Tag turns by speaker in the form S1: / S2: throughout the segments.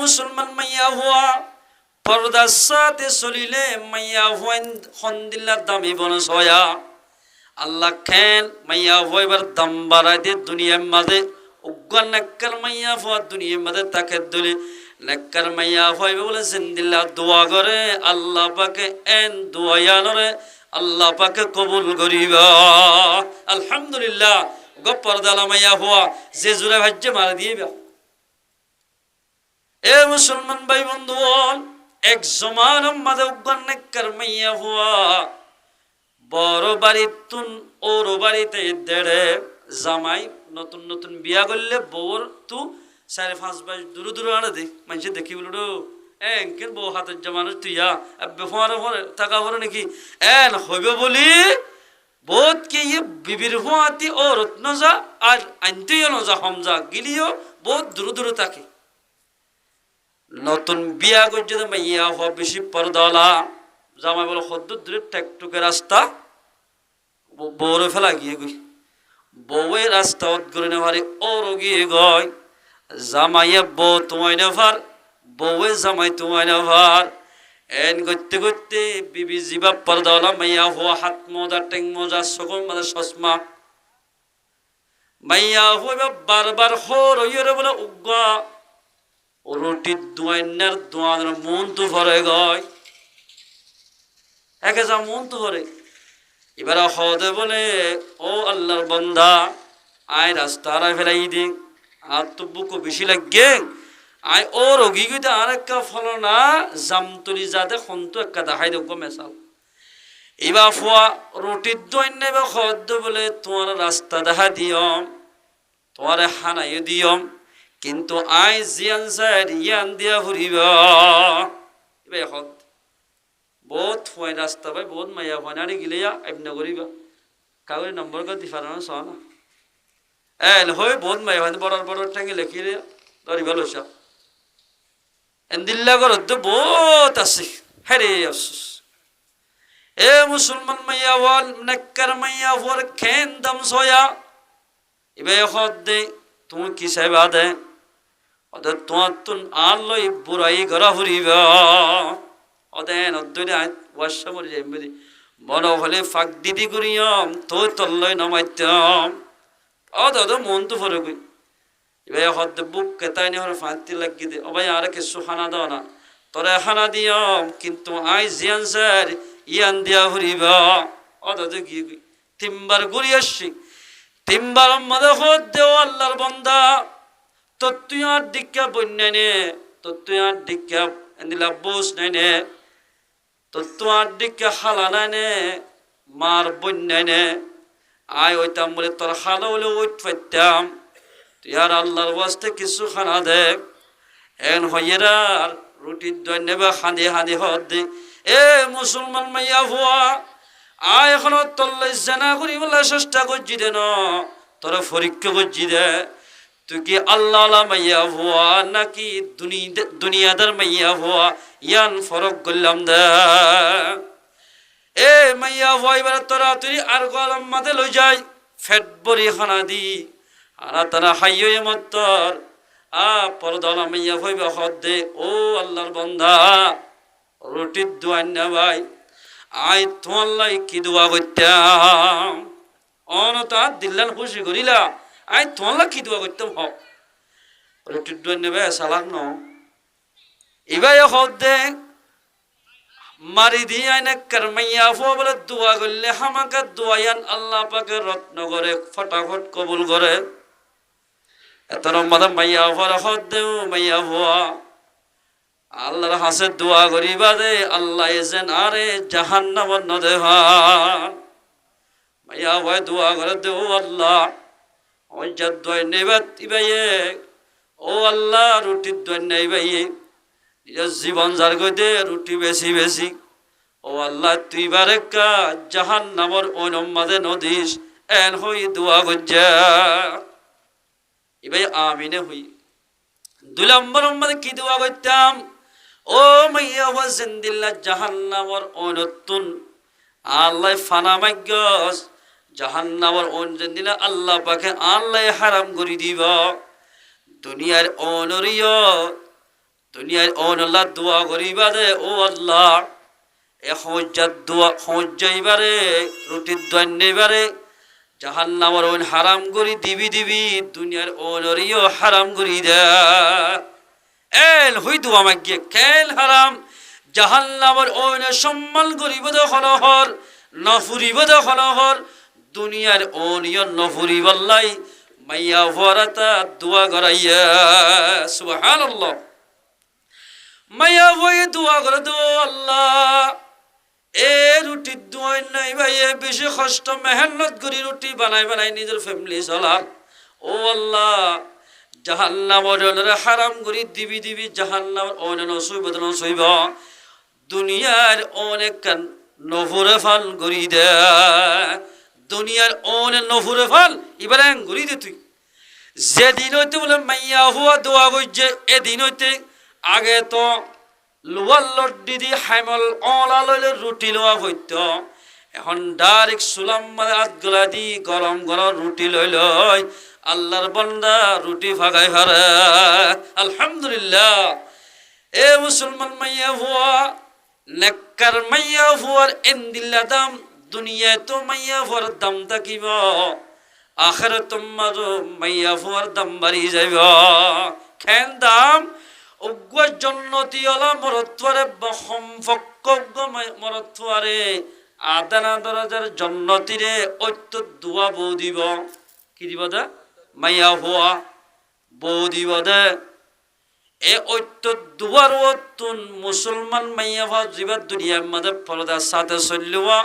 S1: মুসলমান মাইয়া হওয়া পর্দার সাথে চলিলে মাইয়া হওয়ান হন্দিল্লার দামি বনস হয়া আল্লাহ খেন মাইয়া হইবার দাম বাড়াই দিয়ে দুনিয়ার মাঝে উগ্র নেককার মাইয়া হওয়া দুনিয়ার মাঝে তাকে দুলি নেককার মাইয়া হইবে বলে জিন্দিল্লা দোয়া করে আল্লাহ পাকে এন দোয়ায়ানরে আল্লাহ পাকে কবুল করিবা। আলহামদুলিল্লাহ গপ্পর দালা মাইয়া হওয়া যে জোরে ভাজ্যে মারা দিয়ে এ মুসলমান ভাই বন্ধু এক জমান মাঝে উগ্র নেককার মাইয়া হওয়া বড় বাড়ির তুন ওর বাড়িতে দেড়ে জামাই নতুন নতুন বিয়া করলে বউর তু 4-5 মাস দূর দূর আনে দে মানুষ দেখি বলো এনকের বউ হাতের জামানো তুইয়া ফোয়ারে থাকা ভরে নাকি এন হইবে বলি বোধ কে ইয়ে বিবির হাতি ও রত্ন যা আর আনতেও নজা হমজা গিলিও বহুত দূর দূর থাকে নতুন বিয়া করছে তো মাইয়া হওয়া বেশি পর্দালা জামাই বলো হদ্দুর দূরে টেকটুকে রাস্তা বউরে ফেলা গিয়ে গই বউয়ের রাস্তা অদ্গরে নেভারে ওর গিয়ে গয় জামাইয়ে বউ তোমায় নেভার বউয়ে জামাই তোমায় নেভার এন করতে করতে বিবি জিবা পর্দাওয়ালা মাইয়া হওয়া হাত মোজা টেং মোজা সকল মানে চশমা মাইয়া হইবা বারবার হর হইরে বলে উগা রুটির দোয়ান্নার দোয়ার মন তো ভরে গয় একে যা মন তো ভরে এবার হদে বলে ও আল্লাহর বন্দা আয় রাস্তা আর ফেলাই দে আর তো বুকো বেশি লাগে আয় ও রোগী গিয়ে আর একটা ফলো না জামতলি যাতে খন্তু একটা দেখাই দেব মেশাল এবার ফোয়া রুটির দোয়ান নেবে হদ বলে তোমার রাস্তা দেখা দিয়ম তোমার হানাই দিয়ম কিন্তু আয় জিয়ান স্যার ইয়ান দিয়া ফুরিব এবার হদ বহুত হয় রাস্তা ভাই বহুত মাইয়া হয় না গিলে এমনি করিবা কাগজ নম্বর করে দি পারা না না এন হয়ে বহুত মাইয়া হয় বড় বড় ঠেঙে লেখিলে ধরিবা লইসা এন্দিল্লা ঘর তো বহুত আছে হেরে আফসোস এ মুসলমান মাইয়া ওয়াল নেককার মাইয়া ওর খেন দাম সয়া এবে হদ দে তুমি কি সাইবা দে ওদের তোমার তুন আর লই বুড়াই ঘরা ফুরিবা অদেন অদ্দরে ওয়াশা মরে যাই বুঝি বড় হলে ফাঁক দিদি করিয়ম তো তল্লয় নমাইতাম অদ মন তো ভরে গই এবার হদ বুক কেতাই নি হলে ফাঁকতি লাগি দে ও ভাই আর কিছু খানা দাও না তোরা খানা দিয়ম কিন্তু আই জিয়ান স্যার ইয়ান দিয়া হরিবা অদ গিয়ে গই 3 বার ঘুরি আসছি 3 বার মধ্যে হদ দেও আল্লাহর বন্দা তো তুই আর দিকা বন্যা নে তো তুই আর দিকা এন্দিলা বোস নাই নে তো তোমার দিকে হালা নাই নে মার বন্যাই নে আয় ওইতাম বলে তোর হালা হলে ওইট পাইতাম তুই আর আল্লাহর বাস্তে কিছু খানা দে এন হইয়েরার রুটির দই নেবে হাঁদি হাঁদি হদ দে এ মুসলমান মাইয়া ভুয়া আয় এখনো তল্লাই জেনা করি বলে চেষ্টা করছি দে ন তোরা পরীক্ষা করছি দে তুই কি আল্লাহ মাইয়া ভুয়া নাকি দুনিয়াদার মাইয়া ভুয়া ইয়ান ফরক করলাম দে এ মাইয়া ভুয়া এবার তোরা তুই আর গলম মাঝে লই যাই ফেট বড়ি খানা দি আর তারা হাইয়ে মত্তর পরদলা মাইয়া ভইবা হদ দে ও আল্লাহর বন্দা রুটির দোয়ান না ভাই আয় তোমার লাই কি দোয়া করতাম অনতা দিল্লান খুশি করিলা আয় তোমার কি দোয়া করতাম হক রুটির দোয়ান নেবে সালাক ন এবার হদ দে মারি দিয়ে আইনে কারমাইয়া ফো বলে দোয়া করলে হামাকে দোয়ায়ান আল্লাহ পাকে রত্ন করে ফটাফট কবুল করে এত রম্মাদা মাইয়া ফোর হদ দেও মাইয়া ভোয়া আল্লাহর হাসে দোয়া করিবা দে আল্লাহ যেন আরে জাহান্নামত নদেহান মাইয়া ভয় দোয়া করে দেও আল্লাহ ওই যার দোয় নেবাত ইবাইয়ে ও আল্লাহ রুটির দোয় নেবাইয়ে নিজের জীবন যার গইতে রুটি বেশি বেশি ও আল্লাহ তুই বারেকা জাহান্নামর ওই নম্মাদে নদিস এন হই দোয়া গজ্জা ইবাই আমিনে হই 2 নম্বর নম্মাদে কি দোয়া করতাম ও মাইয়া ওয়া জিন্দিল্লা জাহান্নামর ওই নতুন আল্লাহ ফানা মাইগস জাহান্নামর ওই জিন্দিল্লা আল্লাহ পাকে আল্লাহ হারাম করে দিব দুনিয়ার অনরিয় দুনিয়ার অনল্লাহ দোয়া করিবা দে ও আল্লাহ এ হজ্জাত দোয়া হজ্জাইবারে রুটির দোয়ান্নেবারে জাহান্নামর ওন হারাম করি দিবি দুনিয়ার অনরিও হারাম করি দে এল হই দোয়া মাগিয়ে কেল হারাম জাহান্নামর ওন সম্মান করিব দে হলহর নফুরিব দে হলহর দুনিয়ার অনিয় নফুরিবাল্লাই মাইয়া ভরাতা দোয়া করাইয়া সুবহানাল্লাহ মাইয়া ভয়ে দোয়া করে দো আল্লাহ এ রুটি দোয়াই নাই ভাই বেশি কষ্ট মেহনত করি রুটি বানাই নিজের ফ্যামিলি চলার ও আল্লাহ জাহান্নামর হারাম করি দিবি জাহান্নামর অনেক নসইব দুনিয়ার অনেক নফুরে ফাল করি দে দুনিয়ার অনেক নফুরে ফাল এবার করি দে তুই যেদিন হইতে বলে মাইয়া হুয়া দোয়া করছে এদিন হইতে আগে তো লোয়ার লড্ডি দি হাইমল অলা লইলে রুটি লোয়া হইত এখন ডাইরেক্ট সুলাম মানে আতগলা দি গরম রুটি লইল আল্লাহর বান্দা রুটি ফাগাই হারে আলহামদুলিল্লাহ এ মুসলমান মাইয়া হুয়া নেককার মাইয়া হুয়ার এন্দিল্লা দাম দুনিয়ায় তো মাইয়া হুয়ার দাম থাকিব আখিরাত তোমার মাইয়া হুয়ার দাম বাড়ি যাইব কেন দাম উগ্র জন্নতি ওলা মরত্বরে বহম ফক্কগ্য মরত্বরে আদানা দরাজার জন্নতিরে ঐত্য দুয়া বৌ দিব কি দিব দে মাইয়া হুয়া বৌ দিব দে এ ঐত্য দুয়ার তুন মুসলমান মাইয়া হওয়া জীবার দুনিয়ার মধ্যে পর্দার সাথে চলিবা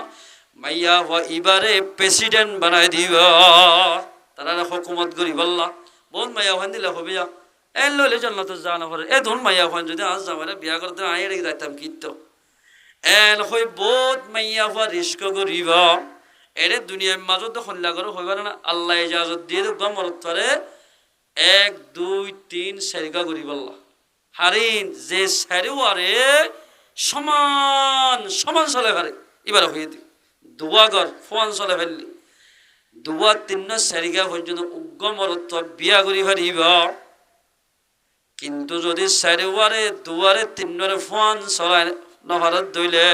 S1: মাইয়া হওয়া এবারে প্রেসিডেন্ট বানাই দিব তারা হুকুমত করি বললা বহুত মাইয়া হওয়ান দিলে হবে এ লইলে জন্নত যা না পারে এ ধন মাইয়া হওয়ান যদি আজ যাবে বিয়া করতে আই রেখে যাইতাম কিন্তু এন হই বহুত মাইয়া হওয়া রিস্ক করিব এরে দুনিয়ার মাজত হল্লা করে হইবার না আল্লাহ ইজাজত দিয়ে দেব মরত্বরে 1 2 3 সেরিকা করি বললা হারিন যে সেরিওয়ারে সমান চলে পারে এবার হয়ে দি দুয়া গর ফোন চলে ফেললি দুয়া 3 সেরিকা পর্যন্ত উগ্র মরত্ব বিয়া করি পারিব কিন্তু যদি সেরিওয়ারে দুয়ারে 3 ফোন চলায় নহরত দইলে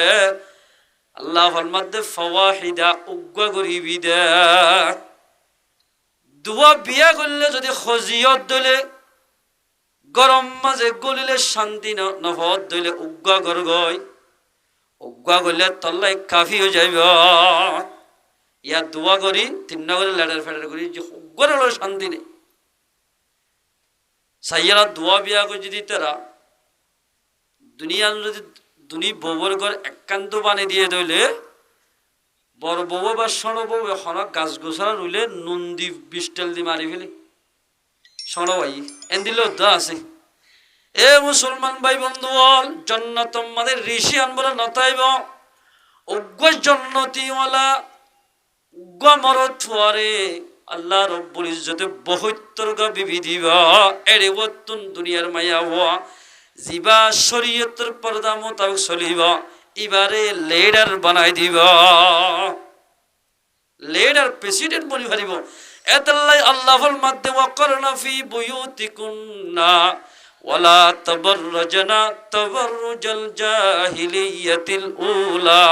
S1: আল্লাহ ফরমাতে ফাওয়াহিদা উগ্র করিবি দে দুয়া বিয়া করলে যদি খজিয়ত দইলে গরম মাঝে গলিলে শান্তি নহত দইলে উগ্র গরগয় উগ্র করলে তল্লাই কাফি হয়ে যাইব ইয়ার দুয়া করি 3 করে লেটার ফেটার করি যে উগ্র হলো শান্তি নেই সাইয়ারা দুয়া বিয়া করে যদি তারা দুনিয়ার যদি দুনি বউর ঘর একান্ত বানিয়ে দিয়ে দইলে বড় বউ বা সণ বউ এখন গাছ গোছারা রইলে নুন দি বিস্টেল দি মারি ফেলি সণ ভাই এন দিলেও দা আছে এ মুসলমান ভাই বন্ধু বল জন্নত আমাদের ঋষি আনবলে নতাইব উগ্র জন্নতিওয়ালা উগ্র মরত ফুয়ারে আল্লাহ রব্বুল ইজ্জতে 72 গা বিবি দিবা এরে বতুন দুনিয়ার মায়া হওয়া জিবা শরীয়তের পর্দা মোতাবেক চলিব এবারে লিডার বানাই দিব লিডার প্রেসিডেন্ট বনি পারিব এতাল্লাই আল্লাহর মধ্যে ওয়াকরনা ফি বুয়ুতিকুন্না ওয়ালা তাবাররাজনা তাবাররুজাল জাহিলিয়াতিল উলা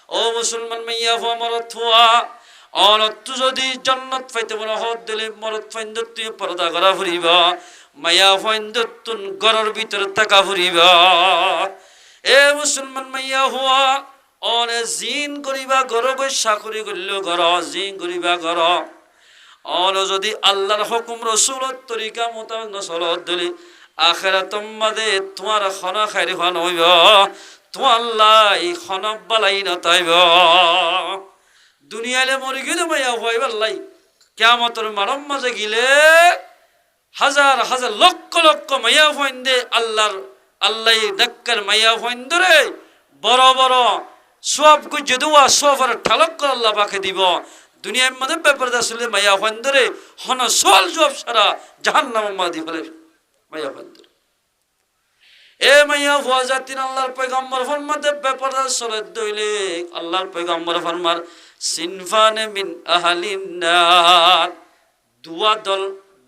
S1: ও মুসলমান মাইয়া হওয়া মরত হওয়া অনত যদি জান্নাত পাইতে বড় হদ দিলে মরত ফাইন্দ তুই পর্দা করা ফুরিব মায়া ফাইন্দ তুন ঘরের ভিতরে থাকা ফুরিব এ মুসলমান মাইয়া হওয়া অনে জিন করিবা ঘর গই চাকরি করলেও ঘর জিন করিবা ঘর অন যদি আল্লাহর হুকুম রসুলের তরিকা মোতাবেক নচলত দিলে আখিরাত মাদে তোমার খানা খাইরি খান হইব তোমার লাই খানা বালাই নতাইব দুনিয়ালে মরি গেলে মাইয়া হইবার লাই কিয়ামতের মারম মাঝে গিলে হাজার হাজার লক্ষ মাইয়া ফাইন্দে আল্লাহ ডাক্কার মাইয়া ফাইন্দরে বড় বড় সব গুজে দুয়া সফর ঠালক করে আল্লাহ পাকে দিব দুনিয়ার মধ্যে ব্যাপারটা আসলে মাইয়া ফাইন্দরে হন সল জব সারা জাহান্নাম মাদি ফেলে মাইয়া ফাইন্দরে এ মাইয়া ফুয়া জাতির আল্লাহর পয়গম্বর ফরমাতে ব্যাপারটা চলে দইলে আল্লাহর পয়গম্বর ফরমার সিনফানে মিন আহলিন নার দুয়া দল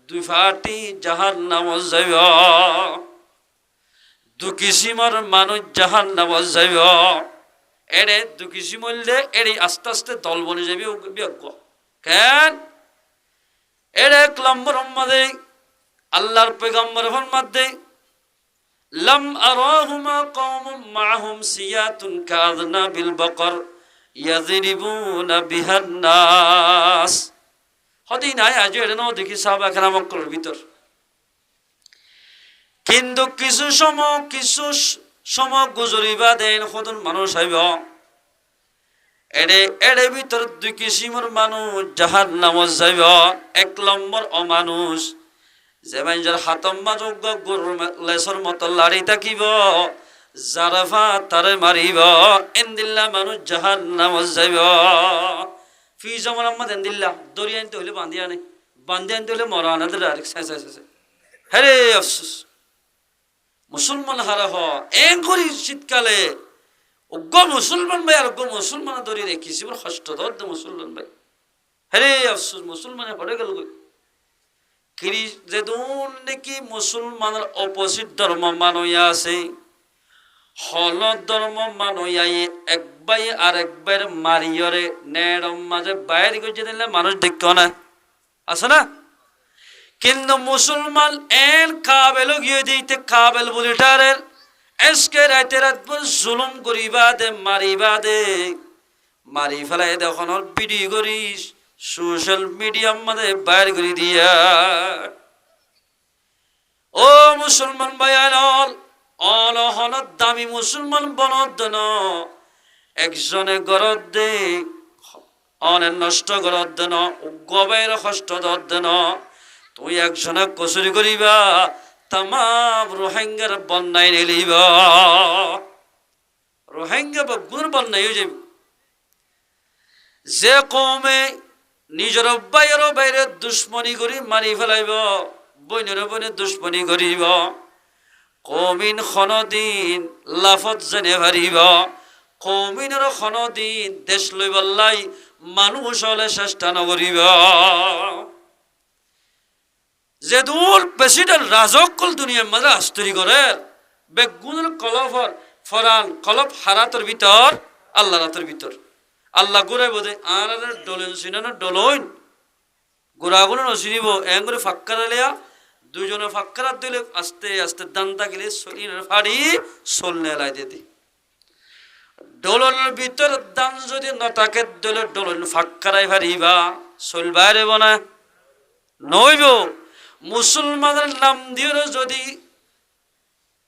S1: দুই ফাটি জাহান্নাম যাইব দুকিসিমর মানুষ জাহান্নাম যাইব এড়ে দুকিসি মরলে এড়ে আস্তে আস্তে দল বনে যাবে বিজ্ঞ কেন এড়ে এক নম্বর মধ্যে আল্লাহর পয়গম্বর ফরমাতে লাম আরাহুমা কওমুম মাআহুম সিয়াতুন কাযনাবিল বাকর ইয়াযরিবুনা বিহান নাস হদি নাই আজ এড়ে ন দেখি সাহাবা কেরামকর ভিতর কিন্তু কিছু সময় গুজরিবা দেন কতজন মানুষ আইব এড়ে এড়ে ভিতর দুই কিসিমের মানুষ জাহান্নামে যাইব এক নম্বর অমানুষ যে মানুষের হাতম যোগ্য গরুর লেসর মতো লাড়ি থাকিব জারাফা তারে মারিব এন্দিল্লা মানুষ জাহান্নামে যাইব ফি জমান আম্মদ এন্দিল্লা দরিয়া আনতে হইলে বান্ধিয়া নেই বান্ধি আনতে হইলে মরা আনাদের ডাইরেক্ট হ্যারে আফসোস মুসলমান হারা হ এং করি শীতকালে অজ্ঞ মুসলমান ভাই আর অজ্ঞ মুসলমান ধরে রেখেছি বলে কষ্ট দর্দ মুসলমান ভাই হ্যারে আফসোস মুসলমানে হরে গেল কিরি যেদুন নাকি মুসলমানের অপোজিট ধর্ম মানইয়া আছে হল ধর্ম মানইয়া একবাই আর একবার মারিয়রে নেড়ম মাঝে বাইরে গিয়ে দিলে মানুষ দেখত না আছে না কিন্তু মুসলমান এন কাবেল গিয়ে দিতে কাবেল বুলিটারের এসকে রাতে রাতভর জুলুম করিবা দে মারিবা দে মারি ফেলাই দেখুন ভিডিও করিস সোশ্যাল মিডিয়ার মধ্যে বাইর করে দিয়া ও মুসলমান ভাইয়াল অল হল দামি মুসলমান বনদন একজনে গরদ দে অনেক নষ্ট গরদ দেন গবের কষ্ট দেন তুই একজনে কচুরি করিবা তামাম রোহিঙ্গার বন্যায় নিলিব রোহিঙ্গা বা গুণ বন্যায় হয়ে যাবে যে কমে নিজের বাইর বাইরে দুশ্মনী করি মারি ফেলাইব বইনের বইনে দুশ্মনী করিব কমিন খনদিন লাফত জেনে ভারিব কমিনের খনদিন দেশ লই বল্লাই মানুষ হলে চেষ্টা নকরিব যে দূর প্রেসিডেন্ট রাজকল দুনিয়ার মাঝে আস্তরি করে বেগুনের কলফর ফরান কলফ হারাতের ভিতর আল্লাহ রাতের ভিতর আল্লাহ গোড়াই বোধে আর ডলেন সিনানো ডলইন গোড়াগুলো নচিনিব এং করে ফাক্কার লিয়া দুইজনে ফাক্কারাত দিলে আস্তে আস্তে দান্তা গেলে শরীরের ফাড়ি চলনে লাই দিদি ডলনের ভিতর দান যদি নটাকে দিলে ডলন ফাক্কারাই ফারিবা চলবাই না নইব মুসলমানের নাম দিয়ে যদি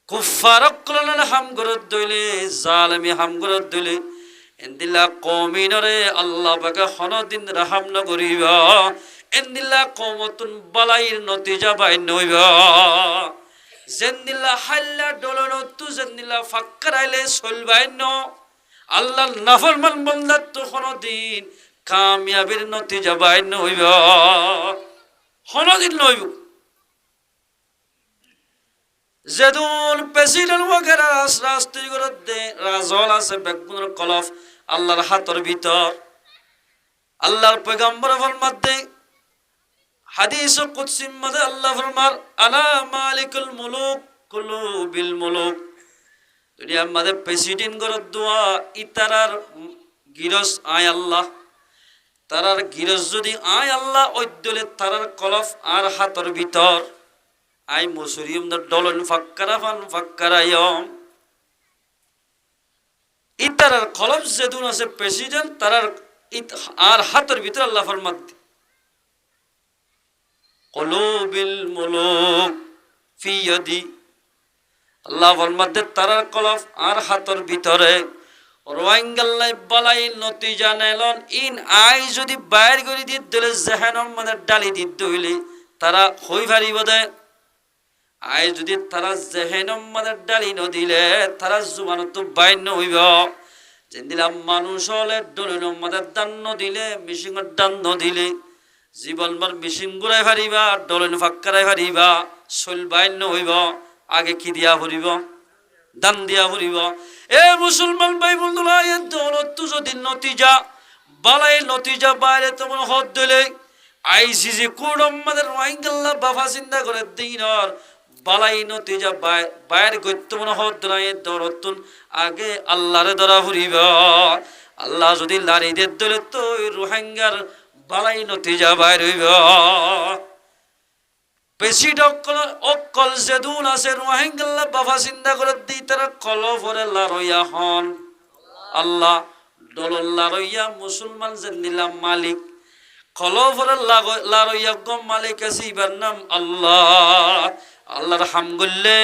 S1: কুফারক কলনের হাম গরত দইলে জালেমি হাম গরত দইলে এন্দিলা কমিনরে আল্লাহ পাকে হনদিন রাহাম নকরিবা এন্দিলা কমতুন বালাইর নতিজা বাই নইব জেন্দিলা হাল্লা ডলনতু জেন্দিলা ফাক্কারাইলে চলবাই ন আল্লাহর নাফরমান বান্দাত তো হনদিন কামিয়াবির নতিজা বাই নইব হনদিন নইব যেদুন প্রেসিডেন্ট ওয়াগেরা রাস্তায় করে দে রাজল আছে বেগুনের কলফ আল্লাহর হাতের ভিতর আল্লাহর পয়গম্বর ফরমাতে হাদিস কুদসির মধ্যে আল্লাহ ফরমার আনা মালিকুল মুলুক কুলুবিল মুলুক দুনিয়ার মধ্যে প্রেসিডেন্ট করে দোয়া ইতারার গিরস আয় আল্লাহ তারার গিরস যদি আয় আল্লাহ ওইদলে তারার কলফ আর হাতের ভিতর আই মুসরিম ডলন ফাক্কারা ফান ফাক্কারায়ম ইতারার কলব যেদুন আছে প্রেসিডেন্ট তারার আর হাতের ভিতর আল্লাহ ফরমাত কুলুবিল মুলুক ফি ইয়াদি আল্লাহ ফরমাত তারার কলব আর হাতের ভিতরে রোহিঙ্গাল্লাই বালাই নতিজা নেলন ইন আই যদি বাইর করে দি দিলে জাহান্নাম মানে ডালি দি দইলে তারা হই ভারিব দে আই যদি তারা জাহান্নাম মানে ডালি ন দিলে তারা জুবানত বাইন হইব যেন দিলাম মানুষ হলে ডলিন মধ্যে দান দিলে মিশিংর দান দিলে জীবনভর মিশিং ঘুরাই ফারিবা ডলিন ফাক্কারাই ফারিবা চল বাইন হইব আগে কি দিয়া ফুরিব দান দিয়া ফুরিব এ মুসলমান ভাই বন্ধুরা এ দৌলত যদি নতিজা বালাই নতিজা বাইরে তোমার হদ দিলে আইসিসি কোড আমাদের রোহিঙ্গাল্লাহ বাফা চিন্তা করে দিনর বালাই নতিজা বাইর গত্য মনে হদ্রায় দরতুন আগে আল্লাহরে ধরা ফুরিব আল্লাহ যদি লারিদের দলে তো রোহিঙ্গার বালাই নতিজা বাইর হইব বেশি অকল যেদুন আছে রোহিঙ্গাল্লা বাবা চিন্তা করে দিই তারা কলফরে লারইয়া হন আল্লাহ ডলল্লা রইয়া মুসলমান যে নিলাম মালিক কলফরে লারইয়া গম মালিক আছে ইবার নাম আল্লাহ আল্লাহর হাম করলে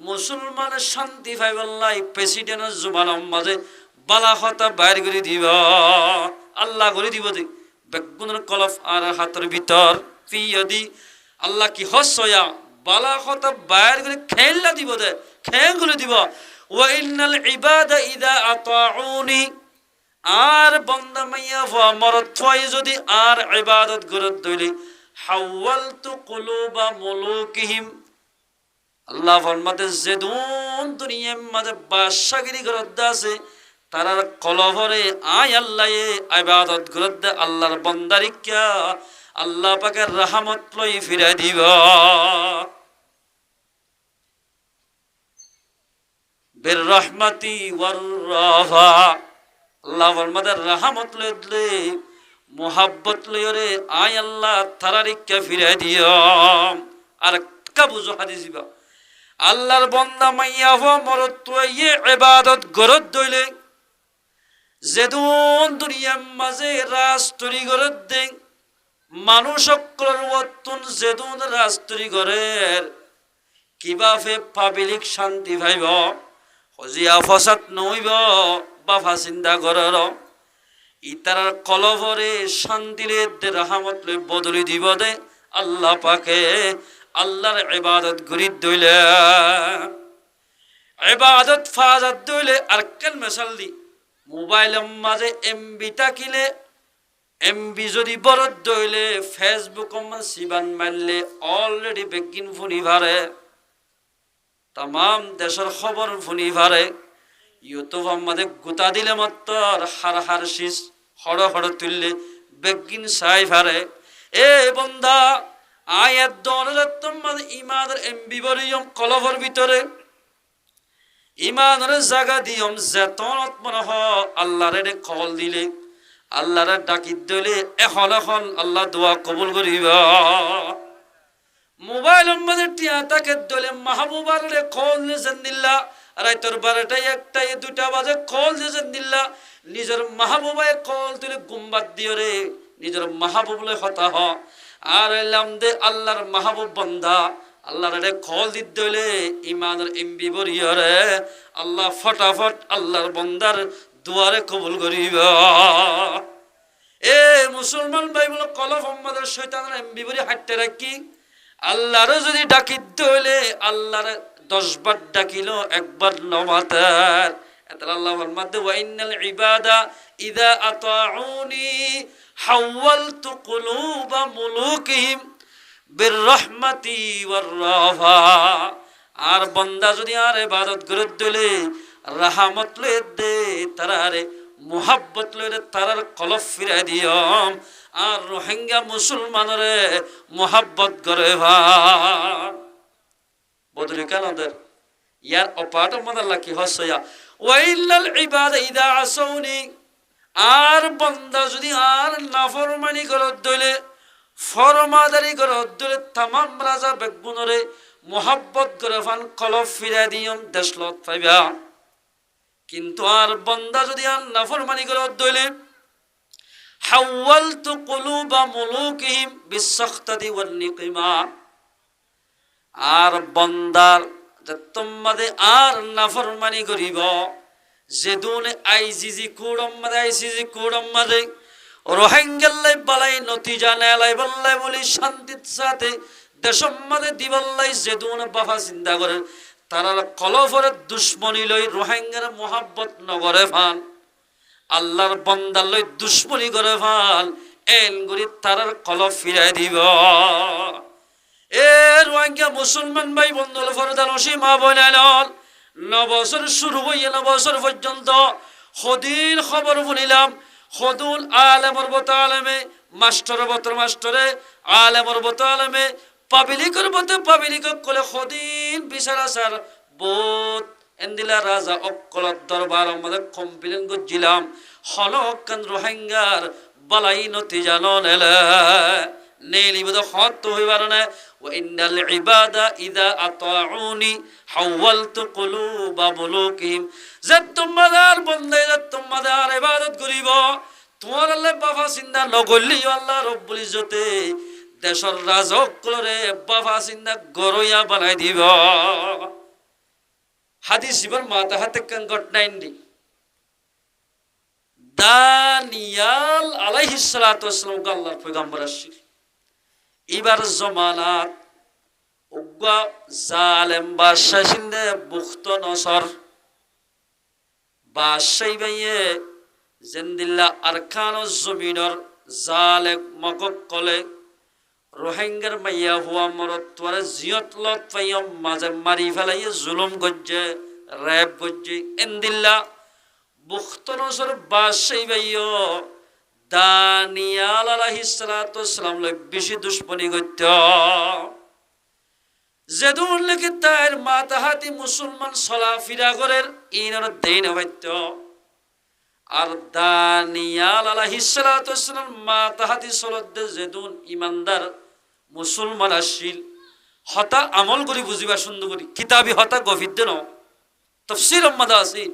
S1: মুসলমানের শান্তি পাইবাল্লাই প্রেসিডেন্টের জুবানের মাঝে বালা কথা বাইর করে দিব আল্লাহ করে দিব দে বেগুনের কলফ আর হাতের ভিতর ফিয়দি আল্লাহ কি হসয়া বালা কথা বাইর করে খেললা দিব দে খেয়ে দিব ওয়া ইন্নাল ইবাদা ইদা আতাউনি আর বান্দা মাইয়া মরদ হয় যদি আর ইবাদত করে দইলে হাওয়ালতু কুলুবা মুলুকিহিম আল্লাহ ফরমাতে যেদুন দুনিয়ার মাঝে বাদশাগিরি করতে আছে তারার কলভরে আয় আল্লাহ ইবাদত করতে আল্লাহর বান্দারিকা আল্লাহ পাকের রহমত লই ফিরে দিব বির রহমতি ওয়ার রাফা আল্লাহ ফরমাতে রহমত লইলে মোহাব্বত লইরে আয় আল্লাহ তারারিকা ফিরে দিও আর কা বুঝো হাদিস দিবা আল্লাহর বান্দা মাইয়া হো মরদ তুইয়ে ইবাদত গরদ দইলে যেদুন দুনিয়ার মাঝে রাষ্ট্রী গরদ দে মানুষ অক্কলের ওয়াতুন যেদুন রাষ্ট্রী গরের কিভাবে পাবলিক শান্তি ভাইব হজিয়া ফসাদ নইব বাফা চিন্তা করার ইতার কলভরে শান্তিলে রহমত লই বদলি দিব দে আল্লাহ পাকে আল্লাহর ইবাদত গরিদ দইলে ইবাদত ফাজাত দইলে আর কেন মেসাল দি মোবাইলের মাঝে এমবি তাকিলে এমবি যদি বরদ দইলে ফেসবুক সিবান মারলে অলরেডি বেগিন ফুনি ভারে তাম দেশের খবর ফুনি ভারে ইউটিউব আমাদের গুতা দিলে মাত্র হার শীষ হড় হড় তুললে বেগিন সাই ভারে এ বন্দা আয়াত দনের তোমাদের ইমানের এমবি বরিয়ম কলভর ভিতরে ইমানের জায়গা দিয়ম যেতনত মনে হ আল্লাহরে কল দিলে আল্লাহরে ডাকি দিলে এখন আল্লাহ দোয়া কবুল করিব মোবাইলের মধ্যে টিয়া তাকে দলে মাহবুবার কল দিয়েছেন দিল্লা রাইতর 12টা 1টা 2টা বাজে কল দিয়েছেন দিল্লা নিজের মাহবুবায় কল তুলে গুম্বাদ দিও রে নিজের মাহবুবলে হতা হ আর এলাম দে আল্লাহর মাহবুব বান্দা আল্লাহর কল দিতে দইলে ইমানের এমবি বরিয়রে আল্লাহ ফটাফট আল্লাহর বান্দার দুয়ারে কবুল করিব এ মুসলমান ভাই বলো কলফ আমাদের শয়তানের এমবি বরি হাঁটতে রাখি আল্লাহর যদি ডাকি দইলে আল্লাহর 10 বার ডাকিলো একবার নমাতার এতার আল্লাহ ফরমাতে ওয়া ইন্নাল ইবাদা ইযা আতাউনি হাওয়ালতু কুলুবা মুলুকিহিম বির রহমতি ওয়ার রাফা আর বান্দা যদি আর ইবাদত করে দিলে রহমত লয়ে দে তারারে মোহাব্বত লয়ে তারার কলব ফিরাই দিয়ম আর রোহিঙ্গা মুসলমানরে মোহাব্বত করে ভান বদরি কানাদের ইয়ার অপাট মদাল্লাহ কি হসয়া ওয়াইল্লাল ইবাদা ইদা আসৌনি আর বান্দা যদি আর নাফরমানি করে দইলে ফরমাদারি করে দইলে तमाम রাজা বেগুনরে মোহাব্বত করে ফান কলব ফিরাই দিয়ম দেশলত পাইবা কিন্তু আর বান্দা যদি আর নাফরমানি করে দইলে হাওয়ালতু কুলুবা মুলুকিহিম বিসখতাতি ওয়ান নিকিমা আর বান্দার যে তোমাদের আর নাফরমানি করিব যেদুনে আইজিজি কুড়ম্মাদে আইসিজি কুড়ম্মাদে রোহিঙ্গাল্লাই বালাই নতিজা নেলাই বললাই বলি শান্তির সাথে দেশম্মাদে দিবল্লাই যেদুনে বাফা চিন্তা করে তারা কলফরে দুশ্মনী লই রোহিঙ্গার মোহাব্বত নগরে ফান আল্লাহর বান্দার লই দুশ্মনী করে ফান এন গুরি তারার কলফ ফিরাই দিব এ রোহিঙ্গা মুসলমান ভাই বন্ধু ফরদান সীমা বনাইল 9 বছর শুরু হইয়া 9 বছর পর্যন্ত হদিন খবর শুনিলাম হদুল আলেমর বত আলেমে মাস্টার বতর মাস্টারে আলেমর বত আলেমে পাবলিকের মধ্যে পাবলিক কলে সদিন বিচার আসার বোধ এন্দিলা রাজা অক্কলত দরবার আমাদের কমপ্লেন করছিলাম হলকান রোহিঙ্গার বালাই নতিজা নেলে নেলি বোধ হত হইবার না ওয়া ইন্নাল ইবাদা ইদা আতাউনি হাওয়ালতু কুলুবা মুলুকিহিম যে তোমাদের বন্দে যে তোমাদের ইবাদত করিব তোমার আল্লাহ বাবা চিন্তা নগলি আল্লাহ রব্বুল ইজ্জতে দেশর রাজকলরে বাবা চিন্তা গরইয়া বানাই দিব হাদিস ইবন মাতা হাতে কান ঘটনাইন্দি দানিয়াল আলাইহিস সালাতু ওয়াসসালাম আল্লাহর পয়গম্বর আসিল এবার জমানাত উগ্গা জালেম বাদশা সিন্দে বুখত নসর বাদশাই বাইয়ে জেন্দিল্লা আরকানো জমিনর জালেক মকক কলে রোহিঙ্গার মাইয়া হুয়া মরত তোরে জিয়ত লত পাইম মাঝে মারি ফেলাইয়ে জুলুম গজ্জে র্যাব গজ্জে এন্দিল্লা বুখত নসর বাদশাই বাইয় দানিয়াল আলাইহিস সালাতু ওয়াসসালাম লই বেশি দুশমনি করত যেদুন লেখে তার মাতাহাতি মুসলমান চলাফিরা করের ইনর দেন হইত আর দানিয়াল আলাইহিস সালাতু ওয়াসসালাম মাতাহাতি চলতে যেদুন ইমানদার মুসলমান আসিল হতা আমল করি বুঝিবা সুন্দর করি কিতাবি হতা গভীর দেন তাফসীর আহমদ আসিল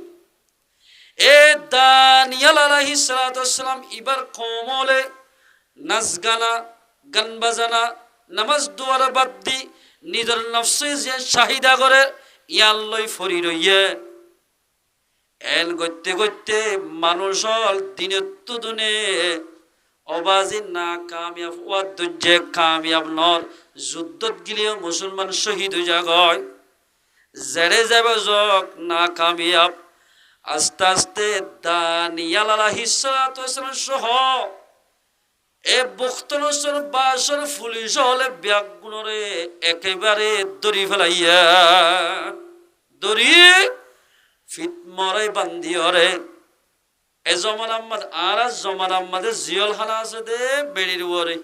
S1: এ দানিয়াল আলাইহিস সালাতু ওয়াসসালাম ইবার কওমলে নাচ গানা গান বাজানা নামাজ দুয়ার বাদ দি নিজের নফসে যে চাহিদা করে ইয়ার লই ফরি রইয়ে এন গইতে গইতে মানুষ দিনত দুনে অবাজি না কামিয়াব ওয়াদ দুজে কামিয়াব নর যুদ্ধত গিলিও মুসলমান শহীদ হয়ে যায় জেরে যাবে জক না কামিয়াব আস্তে আস্তে দানিয়াল আলাইহিস সালাতু ওয়াসসালাম সহ এ বখতনসর বাসর পুলিশ হলে ব্যাগুণরে একেবারে দড়ি ফেলাইয়া দড়ি ফিট মরাই বান্ধি হরে এ জমান আহমদ আর জমান আহমদের জিয়ল খানা আছে দে বেড়ির ওরে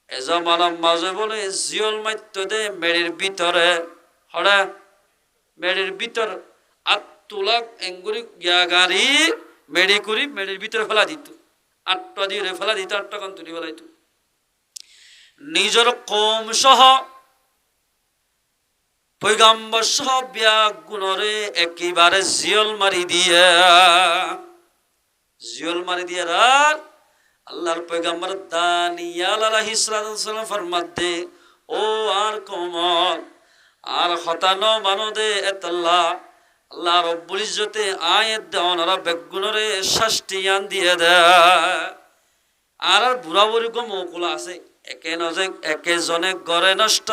S1: এ জমান আহমদে বলে জিয়ল মাত্য দে মেড়ির ভিতরে হরে মেড়ির ভিতর আত্তুলাক এঙ্গুরি গাড়ি মেড়ি করি মেড়ির ভিতরে ফেলা দিত আটটা দিয়ে ফেলা দিত আটটা কান তুলি ফেলাইত নিজের কম সহ পয়গাম্বর সহ ব্যাগুণরে একেবারে জিয়ল মারি দিয়ে আর আল্লাহর পয়গাম্বর দানিয়াল আলাইহিস সালাম ফরমাত দে ও আর কমল আর হতানো মানো দে এতাল্লাহ আল্লাহ রব্বুল ইজ্জতে আয়াত দেওয়ানরা বেগুণরে শাস্তি আন দিয়ে দেয় আর বুড়া বুড়ি কো মৌকুলা আছে একে নজে একে জনে গড়ে নষ্ট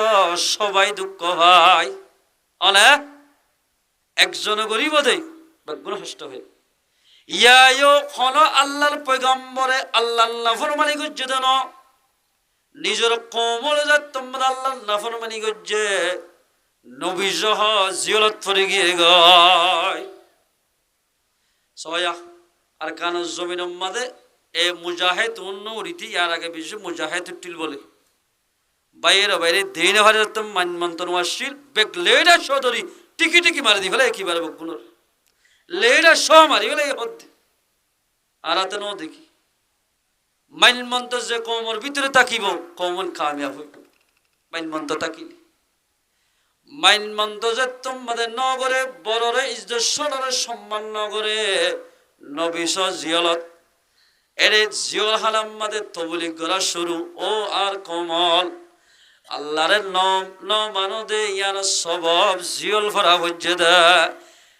S1: সবাই দুঃখ হয় অনে একজনে গরিব দেই বেগুণ নষ্ট হয়ে ইয়ায়ো খন আল্লাহর পয়গম্বরে আল্লাহ নাফরমানি গজ্জে দেন নিজের কোমল যা তোমরা আল্লাহ নাফরমানি গজ্জে নবী সহ জিয়লত পরে গিয়ে গয় সয়া আর কান জমিন মাদে এ মুজাহিদ অন্য রীতি ইয়ার আগে বিশ্ব মুজাহিদ টিল বলে বাইরে বাইরে দিন হারে তম মানমন্তন ওয়াসির বেক লেডা সদরি টিকি টিকি মারি দি ফেলে একেবারে বকুনর লেডা শ মারি ফেলে হদ আরাতে নো দেখি মানমন্ত যে কোমর ভিতরে তাকিব কোমন কামিয়াব হইব মানমন্ত তাকিলি মাইনমন্ত যে তোমাদের নগরে বড়রে ইজ্জত সদরে সম্মান নগরে নবিস জিয়লত এরে জিয়ল হালাম মাদে তবলিগ করা শুরু ও আর কমল আল্লাহরে ন মানো দে ইয়ার সবব জিয়ল ভরা হজ্জে দে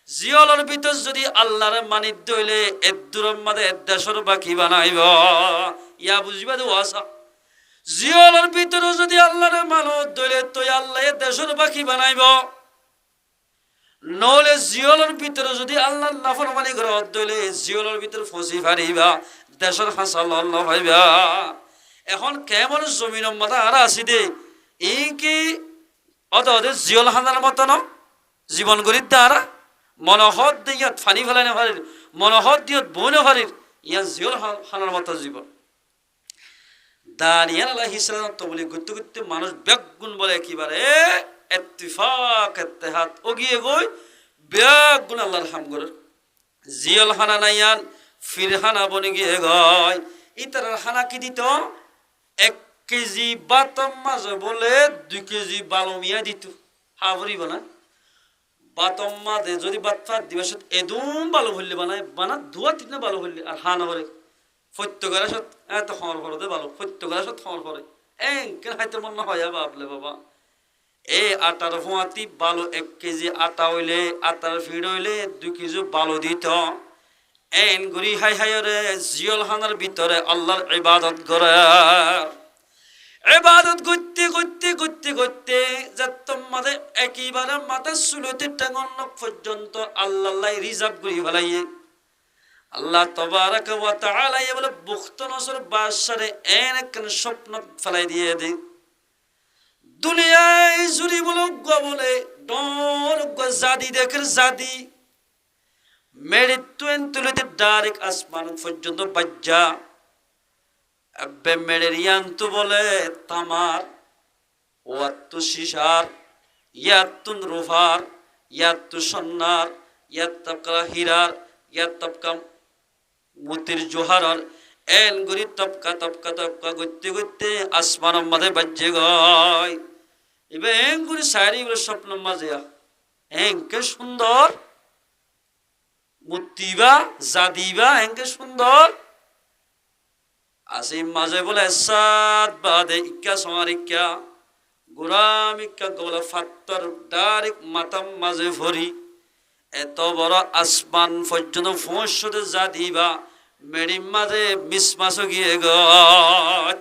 S1: জিয়লের ভিতর যদি আল্লাহরে মানি দইলে এদুরম মাদে দেশর বাকি বানাইব ইয়া বুঝিবা দে ওয়াসা জিয়লের ভিতরে যদি আল্লাহরে মানো দইলে তুই আল্লাহ দেশের বাকি বানাইব নহলে জিয়লের ভিতরে যদি আল্লাহ নাফরমানি করে দইলে জিয়লের ভিতরে ফসি ফারিবা দেশের ফাঁসাল আল্লাহ ভাইবা এখন কেমন জমিন মাথা আর আসি দে এই কি অত জিয়ল হানার মতো ন জীবন গরিব দ্বারা মনোহর দিয়ে ইয়াত ফানি ফেলাই না পারির মনোহর দিয়ে বই না পারির ইয়া জিয়ল হানার মতো জীবন দানিয়েল আলাইহিস সালাম তো বলি করতে করতে মানুষ ব্যাগুন বলে একেবারে ইত্তিফাক ইত্তেহাদ ওগিয়ে গই ব্যাগুন আল্লাহর হাম করে জিয়ল হানা নাইয়ান ফিরহানা বনে গিয়ে গয় ইতার হানা কি দিত 1 কেজি বাতম মাঝে বলে 2 কেজি বালমিয়া দিত হাবরি বানা বাতম মাঝে যদি বাতফা দিবস এদুম ভালো হইলে বানায় বানা ধোয়া তিনে ভালো হইলে আর হানা ভরে সত্য করে সত এত খবর করে ভালো সত্য করে সত খবর করে কেন হাইতে মনে হয় বাবলে বাবা এই আটার ভুয়াতি বালু 1 কেজি আটা হইলে আটার ফিড হইলে 2 কেজি বালু দিত এন গুরি হাই হাই রে জিয়ল হানার ভিতরে আল্লাহর ইবাদত করে ইবাদত করতে করতে করতে করতে যত মাঝে একেবারে মাথা সুলতে টাঙ্গন পর্যন্ত আল্লাহ রিজার্ভ করি ফেলাইয়ে আল্লাহ তাবারাক ওয়া তাআলা বলে বুখতনসর বাদশারে একখান স্বপ্ন ফেলাই দিয়ে দে দুনিয়ায় জুরি বলো বলে ডর জাদি দেখের জাদি মেরে তুলতে ডাইরেক্ট আসমান পর্যন্ত বাজ্জা আব্বে মেরে রিয়ান্তু বলে তামার ওয়াত্তু শিশার ইয়াত্তুন রুফার ইয়াত্তু সন্নার ইয়াত্তাবকা হীরার ইয়াত্তাবকা মুতির জোহারার এন গরি তপকা তপকা তপকা গইতে গইতে আসমানের মাঝে বাজ্জে গয় এবে এন গরি সারি বলে স্বপ্ন মাঝে এনকে সুন্দর মুতিবা জাদিবা এনকে সুন্দর আসি মাঝে বলে সাত বাদে ইক্কা সমার ইক্কা গোরাম ইক্কা গোলা ফাত্তর ডাইরেক্ট মাতাম মাঝে ভরি এত বড় আসমান পর্যন্ত ফোঁসতে জাদিবা মেডিম মাঝে মিসমাসও গিয়ে গয়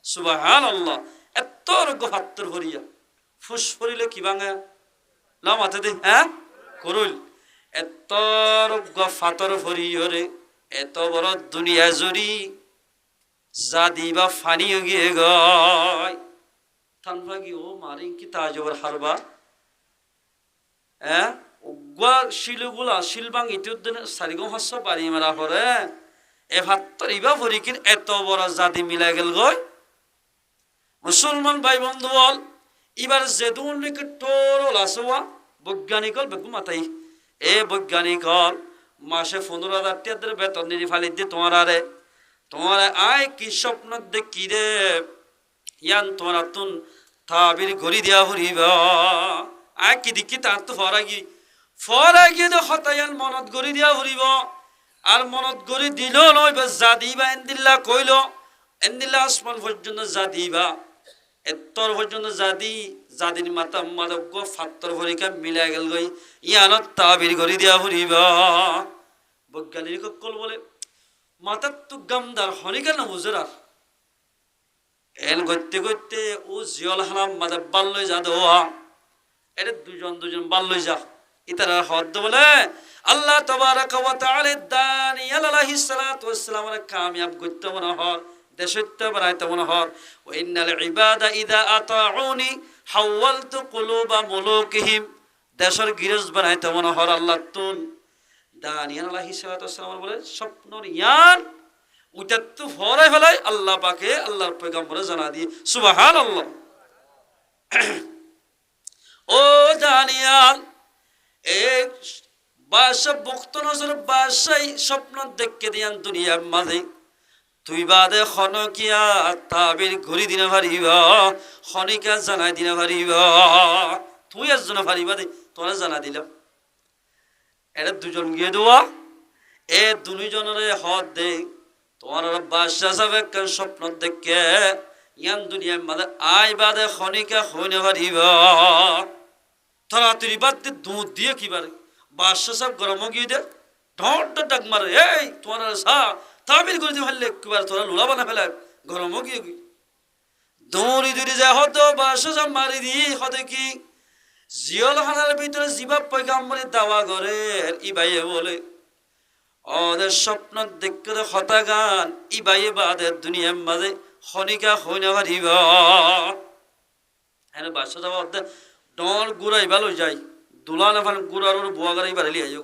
S1: সুবহানাল্লাহ এত রোগ ফাত্তর ভরিয়া ফুস ভরিলে কি ভাঙা লামাতে দে করুল এত রোগ ফাতর ভরিয়রে এত বড় দুনিয়া জুড়ি জাদিবা ফানিও গিয়ে গয় থানফা কি ও মারি কি তাজবর হারবা উগ্র শিলগুলা শিলবাং ইতিউদ্দিন সারিগম হাস্য বাড়ি মেলা করে এ ভাত্তর ইবা ভরিকিন এত বড় জাতি মিলাই গেল গই মুসলমান ভাই বন্ধু বল এবার যেদুন টোরল আসোয়া বৈজ্ঞানিক বেগু মাতাই এ বৈজ্ঞানিক মাসে 15,000 টাকা বেতন দিয়ে ফালি দিয়ে তোমার আয় কি স্বপ্ন দেখি রে ইয়ান তোমার তুন তাবির ঘড়ি দিয়া হরিবা আয় কি দেখি তার তো ফরাগি তো হতায়ান মনত গড়ি দিয়া হরিব আর মনত গড়ি দিল নয় বা জাদিবা এন্দিল্লা কইল এন্দিল্লা আসমান পর্যন্ত জাদিবা এত্তর পর্যন্ত জাদির মাতা মাদক ফাত্তর ভরিকা মিলাই গেল গই ইয়ানত তাবির ঘড়ি দিয়া হরিবা বৈজ্ঞানিক কল বলে মাতার তো গামদার হনিকা না হুজুরার এন করতে করতে ও জিয়ল হারাম মাদে বাল্লই যা দেওয়া এটা দুজন বাল্লই যা ইতারা হদ বলে আল্লাহ তাবারাক ওয়া তাআলা দানিয়েল আলাইহিস সালাতু ওয়াস সালামের কামিয়াব করতে মনে হর দেশত্ব বানাইতে মনে হর ওয়া ইন্নাল ইবাদা ইযা আতাউনি হাওয়ালতু কুলুবা মুলুকিহিম দেশের গিরজ বানাইতে মনে হর আল্লাহ তুন দানিয়েল আলাইহিস সালাতু ওয়াস সালাম বলে স্বপ্নর ইয়ান উইতাত্তু ফরাই ফেলাই আল্লাহ পাকে আল্লাহর পয়গম্বরে জানা দিয়ে সুবহানাল্লাহ ও দানিয়েল এক বাদশা বক্ত নজর বাদশাই স্বপ্ন দেখে দিয়ান দুনিয়ার মাঝে তুই বাদে খনকিয়া তাবির ঘুরি দিনে পারিবা খনিকা জানাই দিনে পারিবা তুই একজন পারিবা দে তোরা জানা দিলাম এটা দুজন গিয়ে দেওয়া এ দুজনের হদ দে তোমার বাদশা সাহেব একটা স্বপ্ন দেখে ইয়ান দুনিয়ার মাঝে আয় বাদে খনিকা হইনে পারিবা তাড়াতাড়ি বাদ দিয়ে দুধ দিয়ে কি বারে বাদশা সাহেব গরম গিয়ে দে ঢট ডাক মারে এই তোমার তাবির করে দিয়ে ফেললে একবার তোরা লোলা বানা ফেলে গরম গিয়ে দৌড়ি দৌড়ি যায় হতো বাদশা সাহেব মারি দিয়ে হতে কি জিয়ল হানার ভিতরে জিবা পয়গাম্বরের দাওয়া করে ইবাইয়ে বলে ওদের স্বপ্ন দেখতে হতা গান ইবাইয়ে বাদের দুনিয়ার মাঝে খনিকা হইনা পারিবা হ্যাঁ বাদশা সাহেব ডর গুড়াই ভালো যাই দুলা না ফান গুড়ার বুয়া গাড়ি বাড়ালি আইও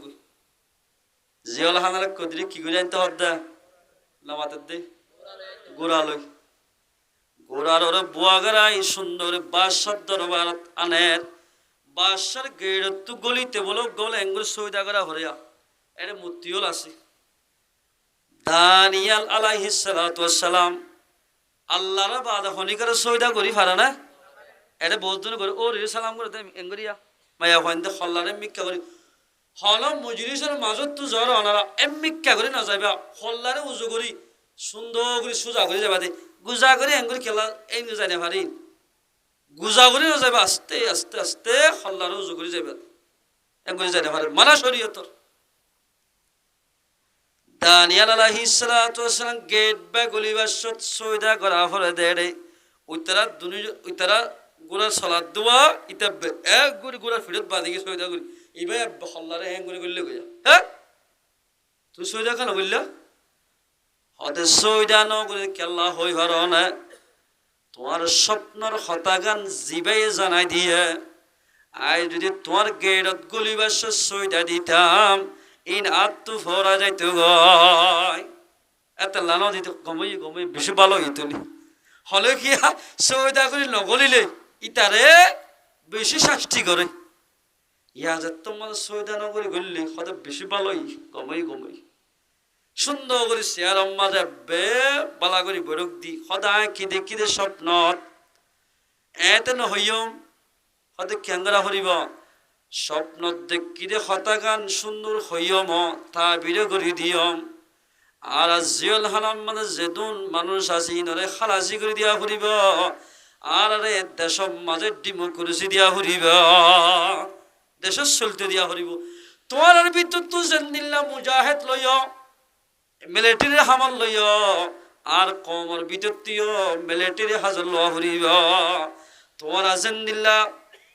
S1: জিয়ল হানার কদরি কি করে আনতে হদ্দা লামাতে দে গুড়া লই ঘোড়ার ওরে বুয়াগারাই সুন্দর বাদশার দরবার আনের বাদশার গেড়ত গলিতে বলো গলে এঙ্গুর সৈদা করা হরিয়া এর মূর্তিও আছে দানিয়াল আলাইহিস সালাতু ওয়াস সালাম আল্লাহর বাদা হনিকার সৈদা করি পারে না এটা বলতুন করে ও রে সালাম করে দেন এঙ্গুরিয়া মায়া হইন্দে হল্লারে মিক্কা করি হল মজলিসের মাজত তো জ্বর অনারা এমিক্কা করে না যাইবা হল্লারে উজু করি সুন্দর করে সুজা করে যাবা দে গুজা করে এঙ্গুরি খেলা এই যাই না পারি গুজা করে না যাইবা আস্তে আস্তে আস্তে হল্লারে উজু করে যাইবা এঙ্গুরি যাই না পারি মানা শরীয়তর দানিয়াল আলাইহিস সালাতু ওয়াস সালাম গেট বা গলিবাসত সয়দা করা হলে দেড়ে উইতারা দুনিয়া উইতারা গোরা সালাত দোয়া ইতা এক গুড়ি গোরা ফিরত বাদিকে সয়দা করি ইবে হল্লারে হ্যাং করে গল্লে গয়া হ্যাঁ তুই সয়দা কেন বললা হতে সয়দা ন করে কেল্লা হই ভার না তোমার স্বপ্নর হতাগান জিবাই জানাই দিয়ে আই যদি তোমার গেটত গলিবাস সয়দা দিতাম ইন আত্মু ফরা যাইতো গয় এত লানো দিত গমই গমই বেশি ভালো হইতো নি হলে কি সয়দা করে নগলিলে ইতারে বেশি শাস্তি করে ইয়া যে তোমার সয়দা নগরী গলি হতে বেশি ভালোই গমই গমই সুন্দর করে শেয়ার আম্মা যাবে বালা করে বরক দি সদায় কিদে কিদে স্বপ্নত এতে নহইম হতে কেঙ্গরা হরিব স্বপ্নত দেখিদে হতাগান সুন্দর হইয়ম তা বিরে করে দিয়ম আর জিয়ল হালাম মানে যেদুন মানুষ আছে ইনরে খালাসি করে দিয়া ফুরিব আর আরে দেশর মাঝে ডেমোক্রেসি দিয়া ফুরিব দেশের চলতে দিয়া ফুরিব তোমার ভিতর তো জেন্দিল্লা মুজাহেদ লইয় মিলিটারি হামাল লইয় আর কমর ভিতর তুইও মিলিটারি হাজার লওয়া ফুরিব তোমার জেন্দিল্লা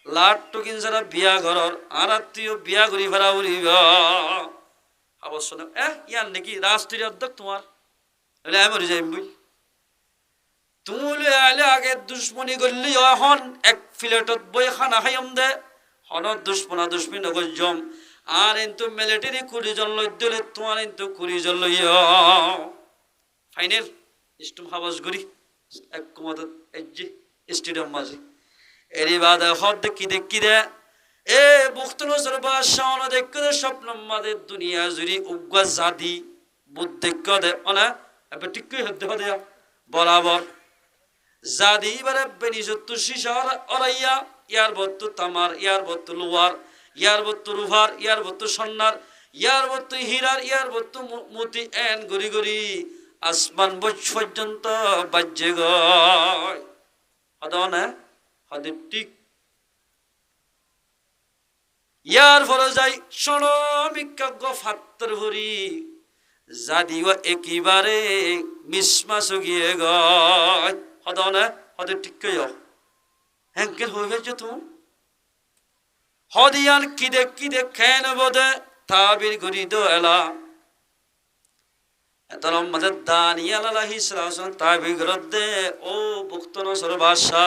S1: লাট টকিন যারা বিয়া ঘরর আর তুইও বিয়া করি ফেরা ফুরিব অবশ্য না ইয়ার নাকি রাষ্ট্রীয় অধ্যক্ষ তোমার আমি যাই বই তুমি আলে আগে দুশ্মনী করলি এখন এক ফিলেটত বই খানা খাইম দে হনত দুশ্মনা দুশ্মী নগর জম আর কিন্তু মিলিটারি 20 জন লই দিলে তোমার কিন্তু 20 জন লই ফাইনাল স্টুম হাবাস গরি এক কমত এজি স্টেডিয়াম মাঝে এরি বাদে হদ দেখি দে এ বুখতনো সরবা শাওন দেখে স্বপ্ন মাদে দুনিয়া জুরি উগ্গা জাদি বুদ্ধেক্য দে অনা এবে টিকই হতে হদে বরাবর জাদি বারে বেনিজত্তু শিশার অরাইয়া ইয়ার বত্তু তামার ইয়ার বত্তু লোহার ইয়ার বত্তু রুহার ইয়ার বত্তু সন্নার ইয়ার বত্তু হীরার ইয়ার বত্তু মতি এন গরি গরি আসমান পর্যন্ত বাজ্যে গয় হদ না হদে টিক ইয়ার ফলে যাই সনমিকাগ্য ফাত্তর ভরি জাদিও একেবারে মিসমাস গিয়ে গয় হদ না হদে টিক হ্যাঙ্কেল হয়ে গেছে তুমি হদিয়ান কিদে খেন বোধে তাবির গরি দো এলা এত লম্বাতে দানিয়াল আলাইহিস সালাম তাবির গরদে ও বুক্তন সরবাসা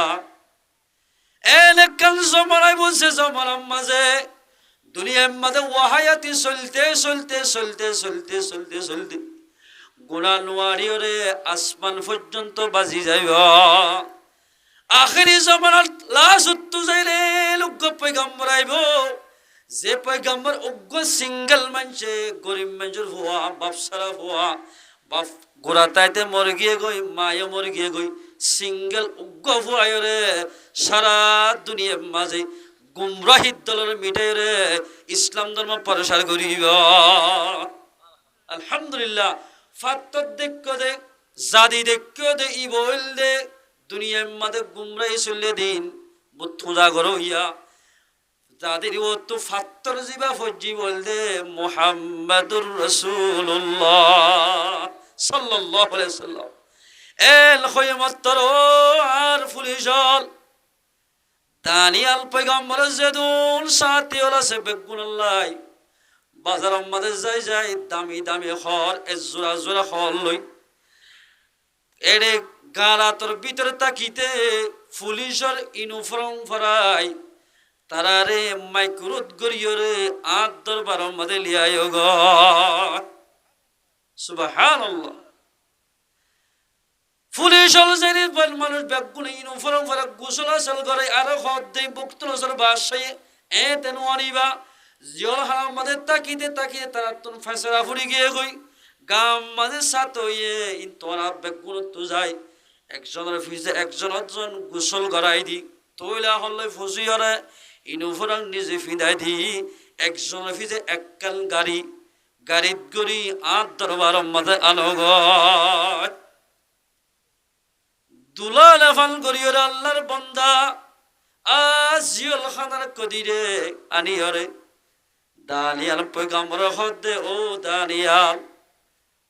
S1: এনে কাল জমানাই বলছে জমানার মাঝে দুনিয়ার মাঝে ওয়াহায়াতি চলতে গুণা নোয়ারি রে আসমান পর্যন্ত বাজি যাইব আখেরি জমানার লাশ উত্তু যাইলে লোক পয়গম্বর আইব যে পয়গম্বর উগ্র সিঙ্গেল মানছে গরিব মানুষের হওয়া বাপ সারা হওয়া বাপ গোড়া তাইতে মরে গিয়ে গই মায়ে মরে গিয়ে গই সিঙ্গেল উগ্র হওয়ায় রে সারা দুনিয়ার মাঝে গুমরাহিদ দলের মিটাই রে ইসলাম ধর্ম প্রসার করিব আলহামদুলিল্লাহ ফাত্তর দেখো দে জাদি দেখো দে ই বল দে দুনিয়ার মাঝে গুমরাহি চলে দিন বুথুজা গর হইয়া যাদের ও তো ফাত্তর জিবা ফজি বল দে মুহাম্মাদুর রাসূলুল্লাহ সাল্লাল্লাহু আলাইহি সাল্লাম এল খয়মতর আর ফুলিশল দানিয়াল পয়গম্বর যেদুন সাথে ওলা সে বেগুনাল্লাহ বাজার আমাদের যাই দামি দামি খর এ জোড়া খর লই এড়ে গালাতর ভিতরে তাকিতে পুলিশের ইউনিফর্ম ফরাই তারারে মাইক্রোত গরিয়রে আদ দরবার আমাদের লিয়ায় গ সুবহানাল্লাহ পুলিশ হল জানি মানুষ ব্যাগগুলো ইউনিফর্ম পরে গোসল আসল করে আরো হদ দেই বক্তন আসল বাসায় এ তেন আনিবা জিয়ল হারাম মাঝে তাকিতে তাকিয়ে তারা তুন ফেসরা ফুরি গিয়ে গই গাম মাঝে সাত হইয়ে ইন তোরা ব্যাগগুলো তো যায় একজনের ফিজে একজন গোসল করাই দি তৈলা হলে ফসি হরে ইউনিফর্ম নিজে ফিদাই দি একজনের ফিজে এককাল গাড়িত গড়ি আট দরবার মাঝে আনো গয় দুলাল ফান করিয়র আল্লাহর বন্দা আজিয়ল খানার কদিরে আনিয়রে দানিয়াল পয়গম্বর হদে ও দানিয়াল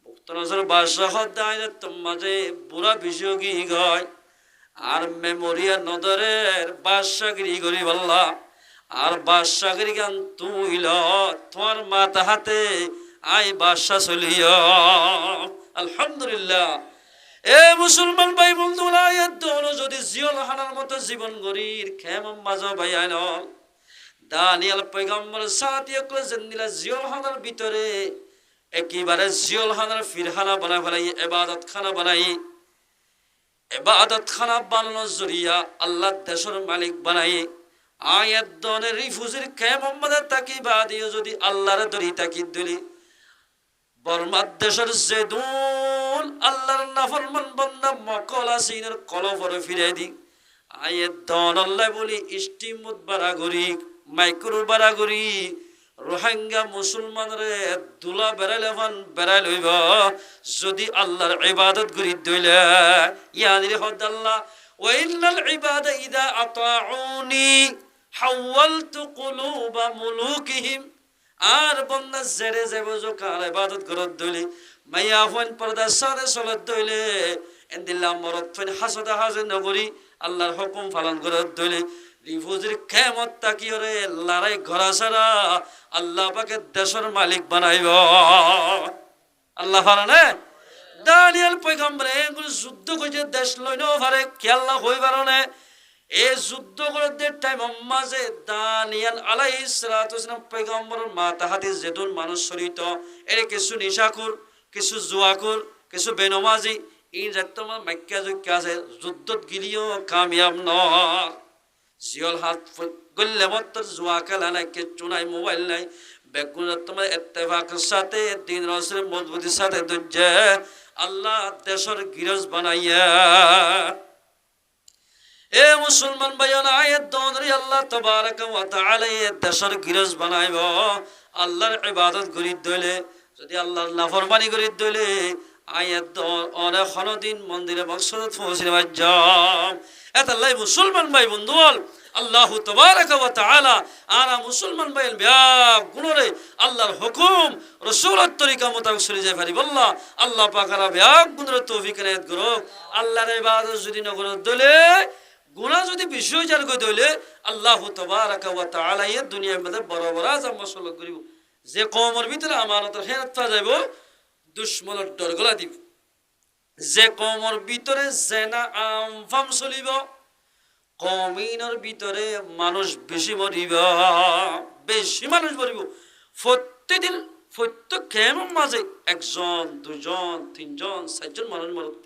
S1: মুক্তনজর বাদশাহ হদে আইনে তোমাজে বুড়া বিযোগী গয় আর মেমোরিয়া নদরের বাদশাগিরি করি বললা আর বাদশাগিরি গান তুইল তোমার মাথা হাতে আই বাদশা চলিয় আলহামদুলিল্লাহ এ মুসলমান ভাই বন্ধুরা যদি জিয়ল হানার মতো জীবন গরির খেমম বাজো ভাই আইন দানিয়াল পয়গম্বর সাথিয়ে করেছেন দিলা জিয়ল হানার ভিতরে একেবারে জিয়ল হানার ফিরহানা বানাই ফেলাই এবাদত খানা বানাই এবাদত খানা বানানোর জরিয়া আল্লাহ দেশের মালিক বানাই আয়াত দনের রিফুজির খেমম বাদে তাকি বাদিও যদি আল্লাহর দরি তাকি দিলি বর্মার দেশের জেদুল আল্লাহর নাফরমান বান্দা মকল আসিনের কলফরে ফিরে দি আয়ে দন আল্লাহ বলি ইস্টিমুত বারাগরি মাইক্রো বারাগরি রোহিঙ্গা মুসলমান রে দুলা বেড়াইলে ফান বেড়াই লইব যদি আল্লাহর ইবাদত করি দইলে ইয়ানি হদ আল্লাহ ওয়া ইন্নাল ইবাদা ইদা আতাউনি হাওয়ালতু কুলুবা মুলুকিহিম আর বন্দা জেরে যাবো কার ইবাদত করত দইলে মাইয়া ফোন পর্দা সারে চলত দইলে এন্দিল্লা মরত ফোন হাসদা হাজে নগরী আল্লাহর হুকুম পালন করত দইলে রিফুজির খেমত তাকিয়রে লড়াই ঘরা সারা আল্লাহ পাকে দেশের মালিক বানাইব আল্লাহ পারে দানিয়াল পয়গম্বর এগুলো যুদ্ধ করে দেশ লইন পারে কি আল্লাহ হই পারে এই যুদ্ধ করতে টাইম মাঝে দানিয়াল আলাইহিস সালাতু ওয়াসসালাম পয়গম্বরের মাথা হাতে যেদুন মানুষ শরীত এর কিছু নিশাকুর কিছু জুয়াকুর কিছু বেনমাজি এই রাতমা মাক্কা যুক্কা আছে যুদ্ধত গিলিও কামিয়াব নয় জিয়ল হাত গল্লে মত্তর জুয়া খেলা নাই কিচ্ছু নাই মোবাইল নাই বেগুন তোমার ইত্তেফাকের সাথে দিন রাসূলের মজবুতির সাথে দুজে আল্লাহ দেশের গিরজ বানাইয়া এ মুসলমান ভাইয়ানা আয়াত দনরি আল্লাহ তাবারাক ওয়া তাআলা দেশের গিরজ বানাইব আল্লাহর ইবাদত করি দইলে যদি আল্লাহর নাফরমানি করি দইলে আয়াত অনেক দিন মন্দিরে মকসদত পৌঁছিতে পারজাম এতাল্লাই মুসলমান ভাই বন্ধু আল্লাহ তাবারাক ওয়া তাআলা আরা মুসলমান ভাই বিয়া গুণরে আল্লাহর হুকুম রাসূলের তরিকা মোতাবেক চলে যায় পারি বল্লাহ আল্লাহ পাকারা বিয়া গুণরে তৌফিক এনায়েত করো আল্লাহর ইবাদত যদি নগর দলে গুনাহ যদি বিষয় জার কই দইলে আল্লাহ তাবারাক ওয়া তাআলা এই দুনিয়ার মধ্যে বড় বড় আযাব মাসুল করিব যে কওমের ভিতরে আমানতের খেয়ানত পা যাইব দুশমনের ডর গলা দিব যে কওমের ভিতরে জেনা আমফাম চলিব কওমিনের ভিতরে মানুষ বেশি মরিব বেশি মানুষ মরিব প্রত্যেকদিন প্রত্যেক কেমন মাঝে একজন দুজন তিনজন চারজন মানুষ মরত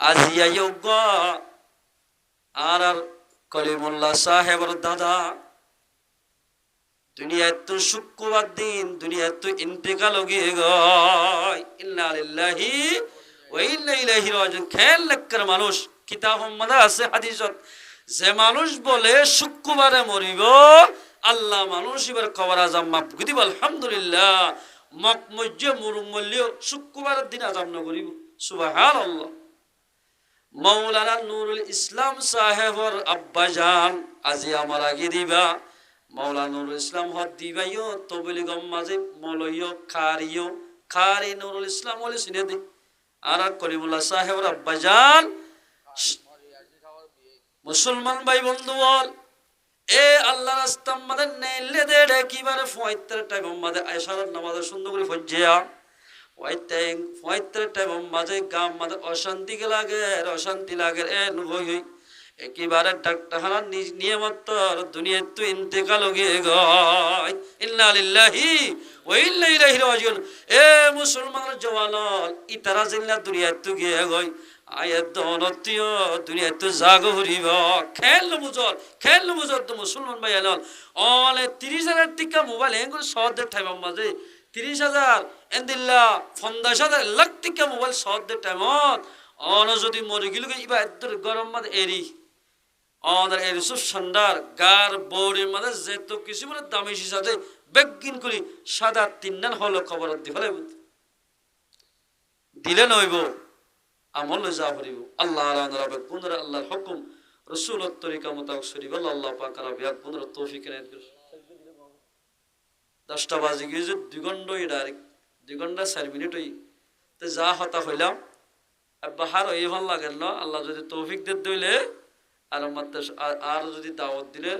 S1: আজি আয়োগ আর কলিমুল্লাহ সাহেবের দাদা দুনিয়ায় তো শুক্রবার দিন দুনিয়ায় তো ইন্তেকাল গিয়ে গয় ইন্না লিল্লাহি ওয়া ইন্না ইলাইহি রাজিউন খেল লেখকের মানুষ কিতাব মধ্যে আছে হাদিসত যে মানুষ বলে শুক্রবারে মরিব আল্লাহ মানুষ এবার কবর আযাব মাফ করে দিব আলহামদুলিল্লাহ মকমজ্জ মুরুমল্য শুক্রবারের দিন আযাব না করিব সুবহানাল্লাহ মাওলানা নুরুল ইসলাম সাহেবর আব্বাজান আজি আমার আগে দিবা মাওলানা নুরুল ইসলাম হদ দিবাইও তবলিগম মাঝে মলইও খারি নুরুল ইসলাম বলে শুনে দে আর কলিমুল্লাহ সাহেবর আব্বাজান মুসলমান ভাই বন্ধু বল এ আল্লাহ রাস্তা আমাদের নেলে দে কিবারে 75 টাইম আমাদের আয়সার নামাজ সুন্দর করে ফজ্জিয়া পঁয়ত্রিশ টাইম মাঝে গাম মাঝে অশান্তি লাগে হই একেবারে ডাক্তারখানা নিয়মত দুনিয়ার তো ইন্তেকাল গিয়ে গয় ইন্না লিল্লাহি ওয়া ইন্না ইলাইহি রাজিউন এ মুসলমানের জওয়ান ইতারা জিল্লা দুনিয়ার তো গিয়ে গয় আয়াত দনতীয় দুনিয়া তো জাগ হরিব খেল বুঝর তো মুসলমান ভাই আলন অলে 30,000 টিকা মোবাইল এঙ্গুল সহদের টাইম মাঝে 30,000 এন্দিল্লা 50,000 লাখ টিকা মোবাইল সহদের টাইমত অন যদি মরে গেল ইবা এত গরম মাঝে এরি অনার এর সব সন্ডার গার বৌড়ের মাঝে যেত কিছু বলে দামি সাথে বেগিন করি সাদা তিনদান হলো খবর দিলে দিলে নইব আমল যা হরিব আল্লাহ রাবে পুনরা আল্লাহর হুকুম রাসূলের তরিকা মোতাবেক শরীফ আল্লাহ পাক রাবে পুনরা তৌফিক এনায়েত করুন 10টা বাজে গিয়ে 2 ঘন্টাই ডাইরেক্ট 2 ঘন্টা 4 মিনিটই তো যা হতা হইলাম বাহার এই ভাল লাগে না আল্লাহ যদি তৌফিক দে দইলে আর মাত্র আর যদি দাওয়াত দিলে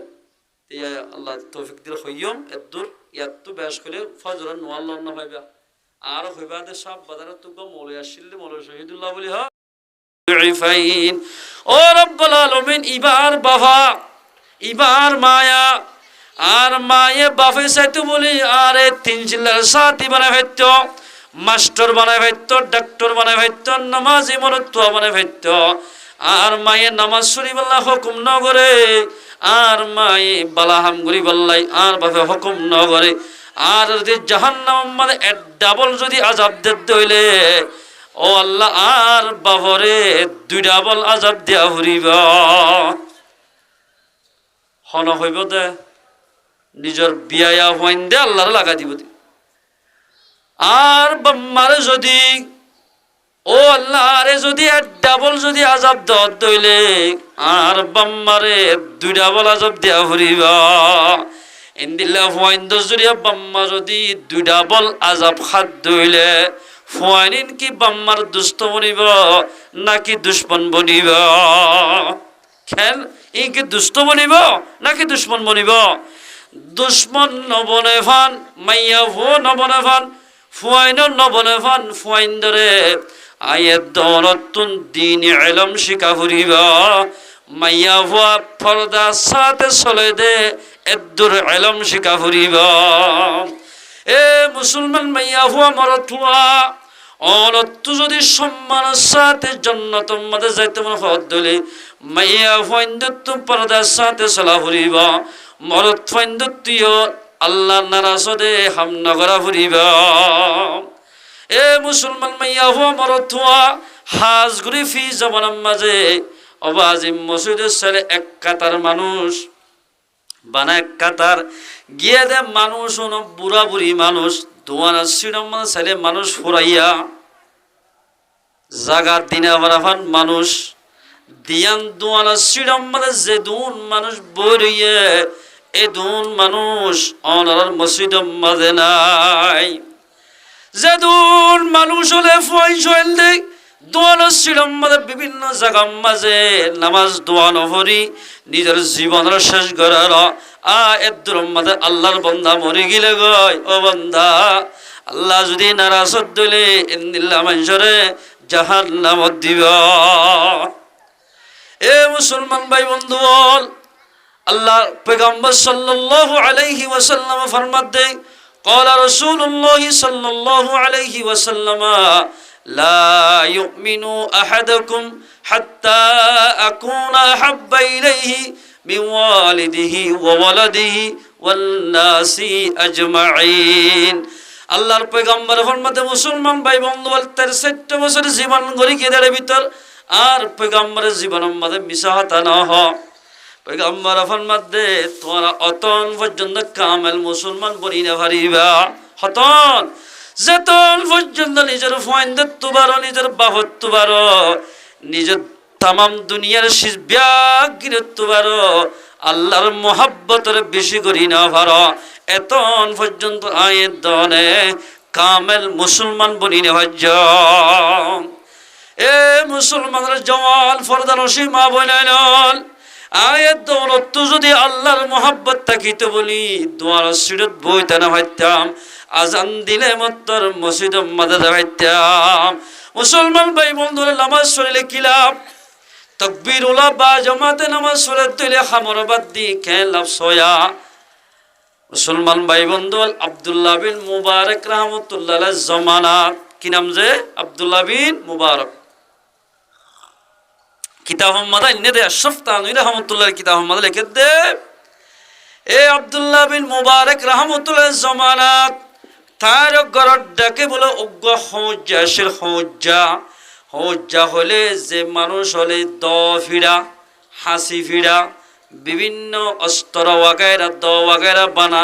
S1: তে আল্লাহ তৌফিক দিলে হইয়ম এদুর ইয়াত বেশ করে ফজর নোয়াল্লাহ না হইবা আর হইবা দে সব বাজারে তো মৌলানা আসিলে মৌলানা শহীদুল্লাহ বলি হ ফাইন ও রব্বুল আলামিন ইবার বাবা ইবার মায়া আর মায়ে বাপে চাইতো বলি আরে 3 চিল্লার সাথী বানায় হইত মাস্টার বানায় হইত ডাক্তার বানায় হইত নামাজি মরত্ব বানায় হইত আর মায়ে নামাজ শরীফ আল্লাহ হুকুম ন করে আর মায়ে বালাহাম গরি বল্লাই আর বাপে হুকুম ন করে আর যদি জাহান্নাম মানে ডাবল যদি আযাব দইলে ও আল্লাহ আর বাবরে 2 ডাবল আযাব দিয়া হরিব হন হইব দে নিজের বিয়া হইন দে আল্লাহর লাগা দিব আর বাম্মারে যদি ও আল্লাহ আরে যদি ডাবল যদি আযাব দইলে আর বাম্মারে 2 ডাবল আযাব দিয়া হরিব ইন্দিল্লাহ হইন দজরিয়া বাম্মা যদি 2 ডাবল আযাব খাদ দইলে ফুয়ানিন কি বাম্মার দুষ্ট বনিব নাকি দুশ্মন বনিব খেল ই কি দুষ্ট বনিব নাকি দুশ্মন বনিব দুশ্মন নবনে ফান মাইয়া ভো নবনে ফান ফুয়াইন নবনে ফান ফুয়াইন ধরে আয়াত দৌলতুন দিন ইলম শিখা ফুরিব মাইয়া ভুয়া পর্দা সাথে চলে দে এদুর ইলম শিখা ফুরিব এ মুসলমান মাইয়া ভুয়া মরতুয়া অনত্তু যদি সম্মানের সাথে জান্নাতের মধ্যে যাইতে মনে হদ দলে মাইয়া ফাইন্দত্তু পর্দার সাথে চলা ফুরিব মরত ফাইন্দত্তিও আল্লাহ নারাজদে হামনগরা ফুরিব এ মুসলমান মাইয়া ভুয়া মরতুয়া হাজগুড়ি ফি জমানার মাঝে অবাজিম মসজিদের ছেলে এক কাতার মানুষ বানা এক কাতার গিয়ে দে মানুষ বুড়া বুড়ি মানুষ দোয়ানা সিডম ছেলে মানুষ ফুরাইয়া জাগার দিনে বারাফান মানুষ দিয়ান দোয়ানা সিডম যে দুন মানুষ বইয়ে এ দুন মানুষ অনার মসজিদম মাঝে নাই যে দুন মানুষ হলে ফয়সল দেখ দোয়ানো সিডম মাঝে বিভিন্ন জায়গার মাঝে নামাজ দোয়ানো ভরি নিজের জীবনের শেষ করার এদুর মাঝে আল্লাহর বন্দা মরে গেলে গয় ও বন্দা আল্লাহ যদি নারাজ দিলে ইন্দিল্লা মানুষরে জাহান্নামত দিব এ মুসলমান ভাই বন্ধু বল আল্লাহ পয়গম্বর সাল্লাল্লাহু আলাইহি ওয়াসাল্লাম ফরমাত দেয় قال رسول الله صلى الله عليه وسلم لا يؤمن أحدكم حتى أكون أحب إليه من والده وولده والناس أجمعين আল্লাহর পয়গম্বর ফরমাতে মুসলমান ভাই বন্ধু বল 63 বছর জীবন গড়ি কেদারের ভিতর আর পয়গম্বরের জীবনের মধ্যে মিশা হতা না হ পয়গম্বর ফরমাতে তোরা অতন পর্যন্ত কামেল মুসলমান বনি না পারিবা হতন যেতন পর্যন্ত নিজের ফাইন্দত্ব বারো নিজের বাহত্ব বারো নিজের তামাম দুনিয়ার ব্যাগিরত্ব বারো আল্লাহর মোহাব্বতের বেশি করি না পারো এতন পর্যন্ত আয়ের দনে কামেল মুসলমান বনি না ভাজ্য এ মুসলমানের জওয়ান ফরদানসী মা বইনাইল আয়ের দৌলত যদি আল্লাহর মোহাব্বত থাকিত বলি দোয়ার সিরত বইতে না ভাইতাম আজান দিলে মত্তর মসজিদ মাদে ভাইতাম মুসলমান ভাই বন্ধুরা নামাজ পড়লে কি লাভ তকবীর উলা বা জামাতে নামাজ পড়ে তুলে খামর বাদ দি কে লাভ সোয়া মুসলমান ভাই বন্ধু আব্দুল্লাহ বিন মুবারক রাহমাতুল্লাহ আলাইহি জামানা কি নাম যে আব্দুল্লাহ বিন মুবারক কিতাব মাদা ইন্নে দে আশরাফ তানভী রহমাতুল্লাহ কিতাব মাদা লিখে দে এ আব্দুল্লাহ বিন মুবারক রহমাতুল্লাহ জমানাত তার গরর ডাকে বলে উগ্র হজ্জাসের হজ্জা হলে যে মানুষ হলে ফিরা হাসি ফিরা বিভিন্ন অস্ত্র ওয়াগায়রা ওয়াগায়রা বানা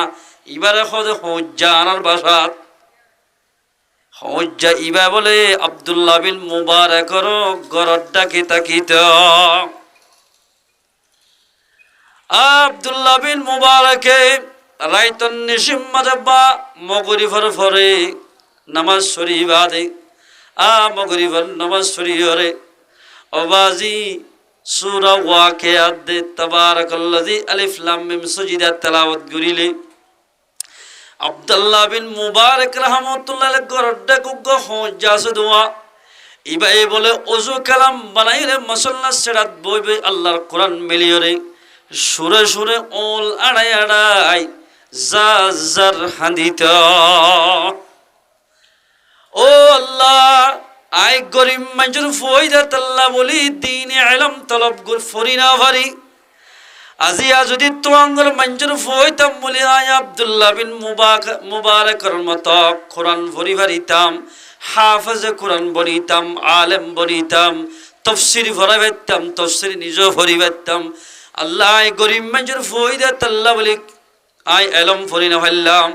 S1: এবারে হজ্জা আনার বাসাত হজ্জা ইবা বলে আব্দুল্লাহ বিন মুবারকর গরর ডাকে তাকিত আব্দুল্লাহ বিন মুবারকে রাইতন নিশিম্মাদে বা মগরিফর ফরে নামাজ শরীবাদে মগরিফর নামাজ শরীয়রে অবাজি সূরা ওয়াকিয়াত দে তাবারাকাল্লাযী আলিফ লাম মিম সুজিদা তেলাওয়াত করিলে আব্দুল্লাহ বিন মুবারক রহমাতুল্লাহ গরডা কুগ হজ্জাস দোয়া ইবাই বলে ওযু কালাম বানাইলে মাসাল্লাহ সেরাত বইবে আল্লাহর কোরআন মিলিয়রে সুরে সুরে ওল আড়াই আড়াই জাজার হাদিত ও আল্লাহ আই গরিব মানুষের ফয়দাত আল্লাহ বলি দ্বীনে ইলম তলব গুর ফরিনা ভারি আজিয়া যদি তোয়াঙ্গল মানুষের ফয়তাম বলি আই আব্দুল্লাহ বিন মুবারকর মতো কোরআন ফরি ভারিতাম হাফেজ কোরআন বনিতাম আলেম বনিতাম তাফসীর ফরাইতাম তাফসীর নিজে ফরিবাতাম আল্লাহ গরিব মানুষের ফয়দাত আল্লাহ বলি আই এলম ফরি না ফাইলাম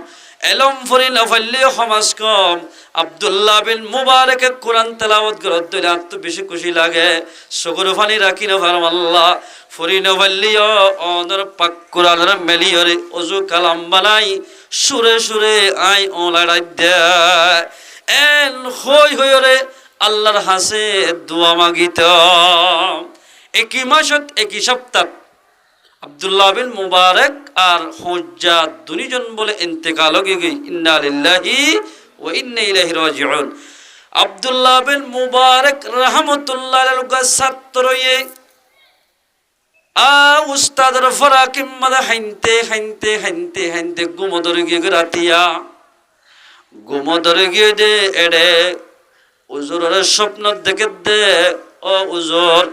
S1: এলম ফরি না ফাইলে সমাজ কম আব্দুল্লাহ বিন মুবারক কোরআন তেলাওয়াত করত দিলে এত বেশি খুশি লাগে চকুর পানি রাখি না পারম আল্লাহ ফরি না ফাইলিও অনর পাক কোরআনের মেলিয়রে ওযু কালাম বানাই সুরে সুরে আই ওলাড়াই দে এন হই হইরে আল্লাহর হাসে দোয়া মাগিত একই মাসত একই সপ্তাহ আব্দুল্লাহ বিন মুবারক আর হজ্জা দুইজন বলে ইন্তেকাল হয়ে গই ইন্না লিল্লাহি ওয়া ইন্না ইলাইহি রাজিউন আব্দুল্লাহ বিন মুবারক রহমাতুল্লাহ আলাইহি ছাত্রয়ে উস্তাদের ফরাকিম মাদা হাইনতে গুমদরে গিয়ে রাতিয়া গুমদরে গিয়ে দে এডে উজুরের স্বপ্ন দেখে দে ও উজুর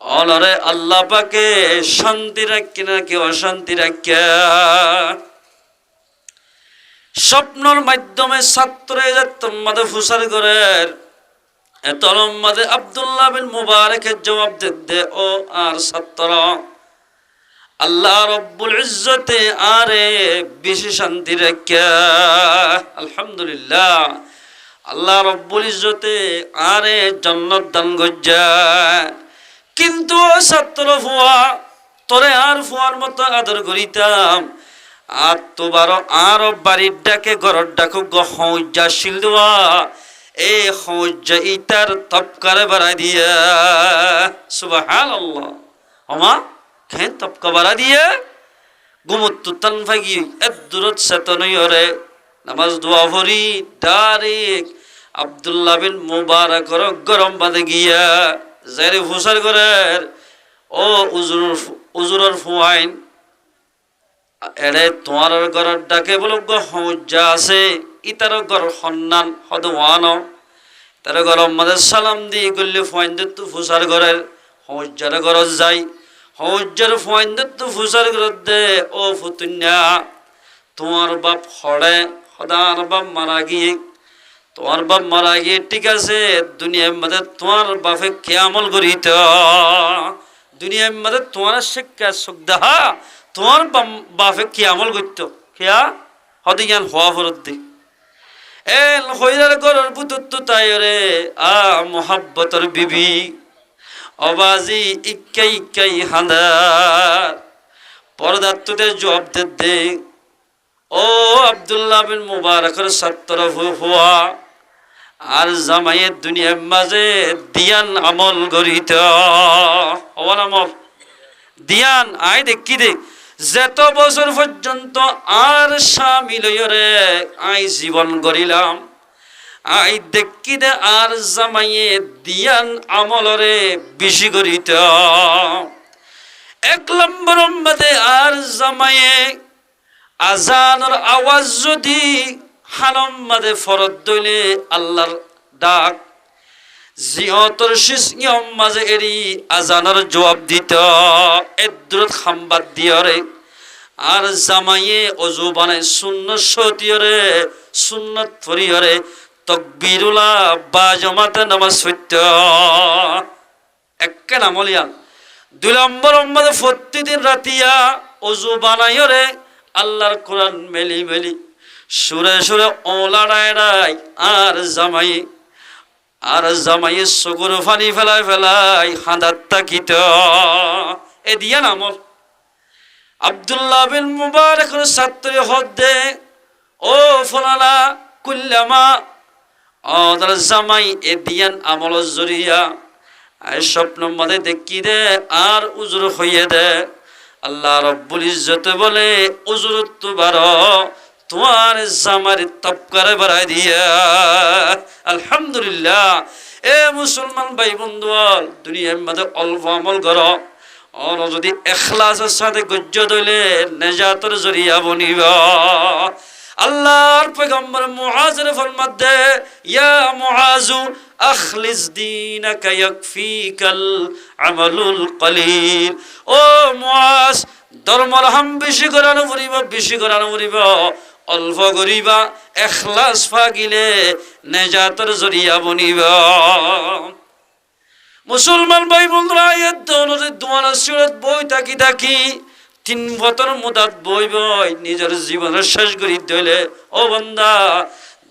S1: অলরে আল্লাহ পাকে শান্তি রাখি না কি অশান্তি রাখা স্বপ্নর মাধ্যমে ছাত্রে তোমাদের ফুসার করে এতরম মাদে আব্দুল্লাহ বিন মুবারকের জবাব দে ও আর ছাত্র আল্লাহ রব্বুল ইজ্জতে আরে বেশি শান্তি রাখা আলহামদুলিল্লাহ আল্লাহ রব্বুল ইজ্জতে আরে জান্নাত দান গজ্জা কিন্তু ছাত্র ফুয়া তোরে আর ফুয়ার মতো আদর করিতাম আর তোবার আরো বাড়ির ডাকে ঘরের ডাকো হজ্জা শিল দেওয়া এই হজ্জা ইটার তপকারে বাড়াই দিয়া সুবহানাল্লাহ আমা খেন তপকা বাড়া দিয়ে গুমত্তু তান ফাগি এত দূরত সেতনইরে নামাজ দোয়া ভরি ডাইরেক্ট আব্দুল্লাহ বিন মুবারক গরম বাঁধে গিয়া যারে ফুসার করের ও উজুরের ফুয়াইন এড়ে তোমার ঘরের ডাকে বলো হজ্জা আছে ইতার ঘর সন্ধান হদওয়ান তার গরম মাদের সালাম দিয়ে গল্লি ফুয়াইনদের তো ফুসার ঘরের হজ্জার ঘরত যাই হজ্জার ফুয়াইনদের তো ফুসার ঘরত দে ও ফুতুন্যা তোমার বাপ হড়ে হদার বাপ মারা গিয়ে তোমার বাপ মারা গিয়ে ঠিক আছে দুনিয়ার মধ্যে তোমার বাপে কে আমল করিত দুনিয়ার মধ্যে তোমার শিক্ষা সুখ দেহা তোমার বাপে কি আমল করত খেয়া হদিয়ান হওয়া ফরত দি এন হইরার গরর বুতুত তাই রে মোহাব্বতর বিবি অবাজি ইক্কাই হাঁদার পরদাত্তুদের জবাব দে ও আব্দুল্লাহ বিন মুবারকের ছাত্র হুয়া আর জামাইয়ের দুনিয়ার মাঝে দিয়ান আমল গরিত হওয়ার আমল দিয়ান আই দেখি দে যত বছর পর্যন্ত আর স্বামী লইরে আই জীবন গড়িলাম আই দেখি দে আর জামাইয়ে দিয়ান আমলরে বেশি গরিত এক নম্বর মধ্যে আর জামাইয়ে আজানের আওয়াজ যদি হানম মাদে ফরত দইলে আল্লাহর ডাক জিয়তর শিসিয়ম মাঝে এরি আজানের জবাব দিত এদ্রত খাম্বাদ দিয়রে আর জামাইয়ে অজু বানাই সুন্নত সতিয়রে সুন্নত ফরিয়রে তকবীরুল্লাহ বা জমাতে নামাজ সত্য একে নামলিয়ান 2 নম্বর মাঝে প্রতিদিন রাতিয়া অজু বানাইয়রে আল্লাহর কোরআন মেলি মেলি সুরে সুরে ওলাড়ায় আর জামাই চকুর ফানি ফেলাই হাঁদাত তাকিত এ দিয়া নামল আব্দুল্লাহ বিন মুবারকের ছাত্রী হদ্দে ও ফলালা কুল্লামা ওদের জামাই এ দিয়ান আমল জরিয়া আর স্বপ্ন মধ্যে দেখি দে আর উজুর হইয়ে দে আল্লাহ রব্বুল ইজ্জতে বলে উজুর তো বারো তোমার জামার তপকারে বাড়াই দিয়া আলহামদুলিল্লাহ এ মুসলমান ভাই বন্ধু দুনিয়ার মধ্যে অল্প আমল করো আর যদি ইখলাসের সাথে গজ্জ দইলে নেজাতের জরিয়া বনিব আল্লাহর পয়গম্বর মুআজের ফরমাতে ইয়া মুআজু আখলিস দীনাকা ইয়াকফিকাল আমালুল কলিল ও মুআজ ধর্মর হাম বেশি করানো পড়িব অল্প করিবা ইখলাস ফাগিলে নেজাতের জরিয়া বনিবা মুসলমান ভাই বন্ধুরা আয়াত দৌলতে দুয়ানা সুরত বই থাকি 3 বছর মুদাত বই নিজের জীবনের শেষ করি দইলে ও বান্দা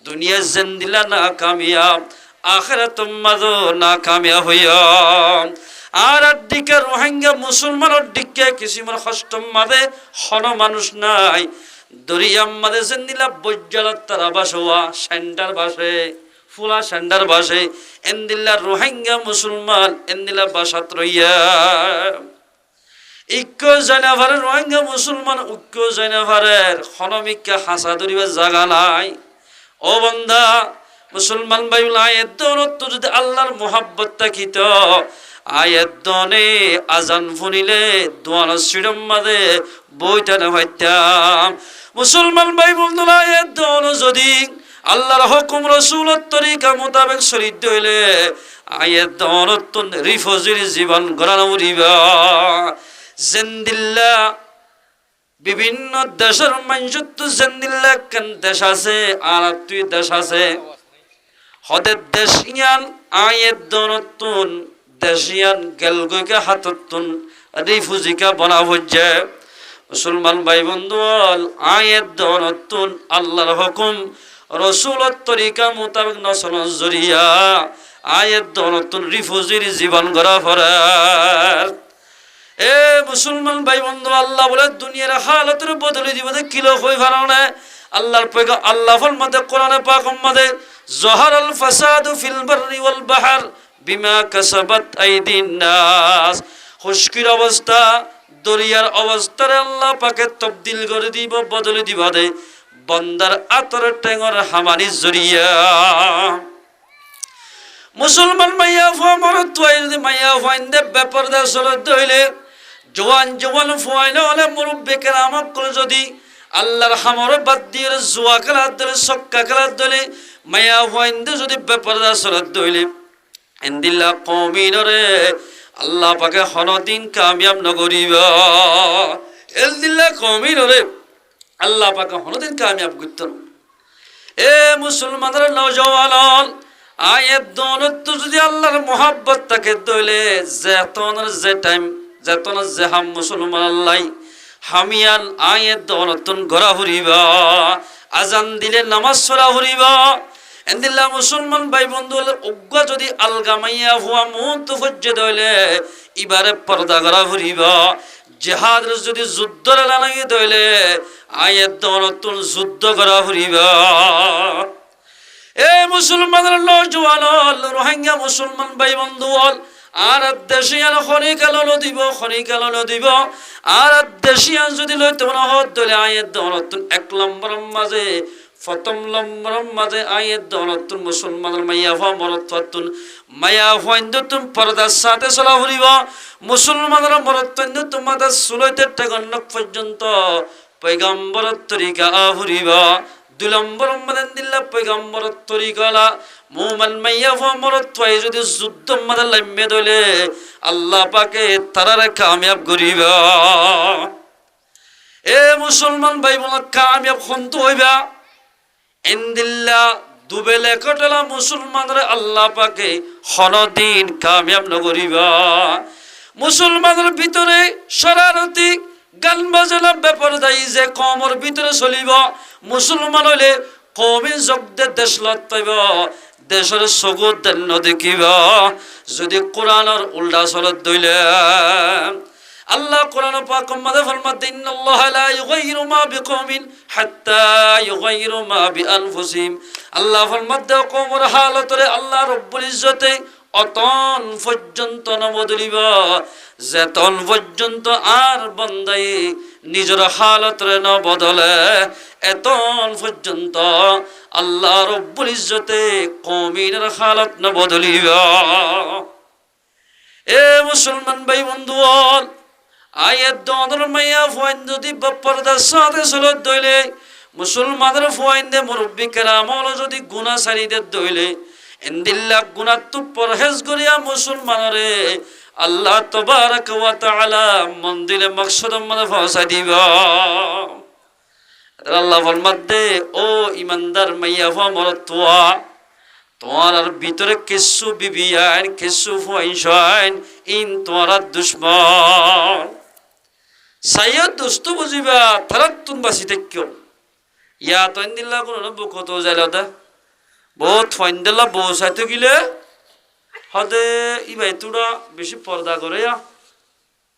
S1: দুনিয়া জিন্দিলা না কামিয়াব আখিরাত মাঝো না কামিয়াব হইয়া আর দিকে রোহিঙ্গা মুসলমানের দিকে কিসিমের হস্তম মাঝে হন মানুষ নাই দরিয়াম মাঝে জিন্দিলা বজ্জালত তারা বাসোয়া সেন্টার বাসে ফুলা সেন্টার বাসে এন্দিল্লা রোহিঙ্গা মুসলমান এন্দিল্লা বাসাত রইয়া ইক্য জানাভারের রোহিঙ্গা মুসলমান ঐক্য জানাভারের হনমিকা হাসা ধরিবার জায়গা নাই ও বান্দা মুসলমান ভাইল আয়াত দৌলত যদি আল্লাহর মোহাব্বত থাকিত আয়াত দনে আজান ফুনিলে দোয়ানা সিডম মাঝে বইটা না হইতাম মুসলমান ভাই বন্ধুরা আয়াত দন যদি আল্লাহর হুকুম রাসূলের তরিকা মোতাবেক শরীর হইলে আয়াত দনত রিফজির জীবন গড়ানো উড়িবা জিন্দিল্লা বিভিন্ন দেশের মানুষত্ব জিন্দিল্লা কেন দেশ আছে আর তুই দেশ আছে হদের দেশিয়ান আয়াত দনতুন দেশিয়ান গেলগইকা হাততুন রিফুজিকা বনা হচ্ছে মুসলমান ভাই বন্ধু আয়াত দনতুন আল্লাহর হুকুম রাসূলের তরিকা মোতাবেক নসল জরিয়া আয়াত দনতুন রিফুজির জীবন গড়া ফরার এ মুসলমান ভাই বন্ধু আল্লাহ বলে দুনিয়ার হালতের বদলে দিব কিলো হই ফারানে আল্লাহর পয়গা আল্লাহ ফরমাতে কোরআনে পাক মধ্যে জহারাল ফাসাদু ফিল বাররি ওয়াল বাহর বিমা কাসাবাত আইদিন নাস খুশকির অবস্থা দরিয়ার অবস্থারে আল্লাহ পাকে তবদিল করে দিব বদলে দিবা দে বন্দার আতর টেঙর হামানি জরিয়া মুসলমান মাইয়া ফমর তোয়াইলে মাইয়া ফাইন্দে ব্যাপার দা সরত দইলে জওয়ান ফুয়াইলে হলে মুরব্বি কেরামত করে যদি আল্লাহর হামর বাদ দিয়ে জুয়া খেলার দলে সক্কা খেলার দলে মাইয়া ফাইন্দে যদি ব্যাপার দা সরত দইলে এন্দিল্লা কওমিনরে আল্লাহ পাকে হনদিন কামিয়াব নগরিবা এলদিল্লা কওমিনরে আল্লাহ পাকে হনদিন কামিয়াব করতেন এ মুসলমানদের নওজওয়ান আয়াত দনত যদি আল্লাহর মোহাব্বত তাকে দইলে যেতনের যে টাইম যেতনের যে হাম মুসলমান আল্লাহ হামিয়ান আয়াত দনতুন গড়া ফুরিবা আজান দিলে নামাজ পড়া ফুরিবা এন্দিল্লা মুসলমান ভাই বন্ধু অজ্ঞ যদি আলগামাইয়া হুয়া মুহূর্ত ফজ্জে দইলে ইবারে পর্দা গড়া ফুরিবা জিহাদ যদি যুদ্ধ লাগাই দইলে আয়াত দনতুন যুদ্ধ গড়া ফুরিবা এ মুসলমানের নওজওয়ান রোহিঙ্গা মুসলমান ভাই বন্ধু আর দেশিয়ান খনিকালো দিব আর দেশিয়ান যদি লইতে মনে হত দলে আয়াত দনতুন 1 নম্বর মাঝে প্রথম নম্বর মাঝে আয়াত দনতুন মুসলমানের মাইয়া ফা মরততুন মাইয়া ফাইন্দতুন পর্দার সাথে চলা ফুরিব মুসলমানের মরততুন তোমাদের সুলইতে টেগন্নক পর্যন্ত পয়গম্বরের তরিকা ফুরিব 2 নম্বর মাঝে দিল আলহামদুলিল্লাহ পয়গম্বর তরিকালা মুমিন মাইয়া ফমরত হয় যদি যুদ্ধ মাদা লাম্মে দলে আল্লাহ পাকে তারারে কামিয়াব করিবা এ মুসলমান ভাই বোন কামিয়াব হন্ত হইবা ইনদিল্লাহ দুবেলে কটলা মুসলমানরে আল্লাহ পাকে হনদিন কামিয়াব নগরিবা মুসলমানের ভিতরে শরারতি গান বাজনা বেপরদায়ী যে কমর ভিতরে চলিব মুসলমান হইলে কমে জগদে দেশ লতাইব দেশের চকুত দেন দেখিব যদি কোরআনের উল্টা চলত দইলে আল্লাহ কোরআন পাক মধ্যে ফরমাতে ইন্নাল্লাহ লা ইউগাইরু মা বিকওমিন হাত্তা ইউগাইরু মা বিআনফুসিহিম আল্লাহ ফরমাতে কওমের হালতরে আল্লাহ রব্বুল ইজ্জতে অতন পর্যন্ত না বদলিব যেতন পর্যন্ত আর বান্দাই নিজের হালতরে না বদলে এতন পর্যন্ত আল্লাহ রব্বুল ইজ্জতে কওমের হালত না বদলিব এ মুসলমান ভাই বন্ধু আয়াত দনর মাইয়া ফোন যদি পর্দার সাথে চলত দইলে মুসলমানের ফোন দে মুরব্বী কেরামল যদি গুনাহ সারিতে দইলে ইনদিল্লাহ গুনাহ তো পরহেজ করিয়া মুসলমানরে আল্লাহ তাবারক ওয়া তাআলা মন্দিরে মকসদ মধ্যে পৌঁছাই দিবা আল্লাহ ফরমাতে ও ইমানদার মাইয়া ফমরতওয়া তোমার আর ভিতরে কিছু বিবি আইন কিছু ফয়সাইন ইন তোমার দুশ্মন সাইয়দ দোস্ত বুঝিবা ফেরত তুমি বাঁচি থাকিও ইয়া তো ইনদিল্লাহ কোনো বুকত যাইলতা বহুত ফয়ন্দেলা বউ সাইতে গিলে হদে ই ভাই তোরা বেশি পর্দা করে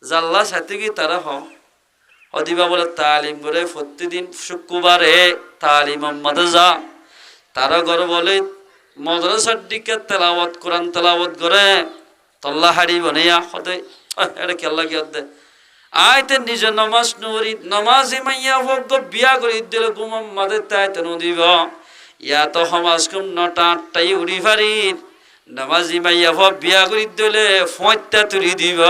S1: জাল্লা সাইতে গিয়ে তারা হদিবা বলে তালিম করে প্রতিদিন শুক্রবারে তালিম মাদে যা তারা ঘর বলে মাদ্রাসার দিকে তেলাওয়াত কোরআন তেলাওয়াত করে তল্লা হাড়ি বনেয়া হদে এটা কেল্লা কি দে আইতে নিজে নমাজ নুরি নমাজ মাইয়া হোক বিয়া করে দিলে গুমাম মাদে তাইতে নদিব ইয়া তো সমাজ কম ৯টা ৮টাই উড়ি ফারি নামাজি মাইয়া হোক বিয়া করে দিলে ফয়টা তুলি দিব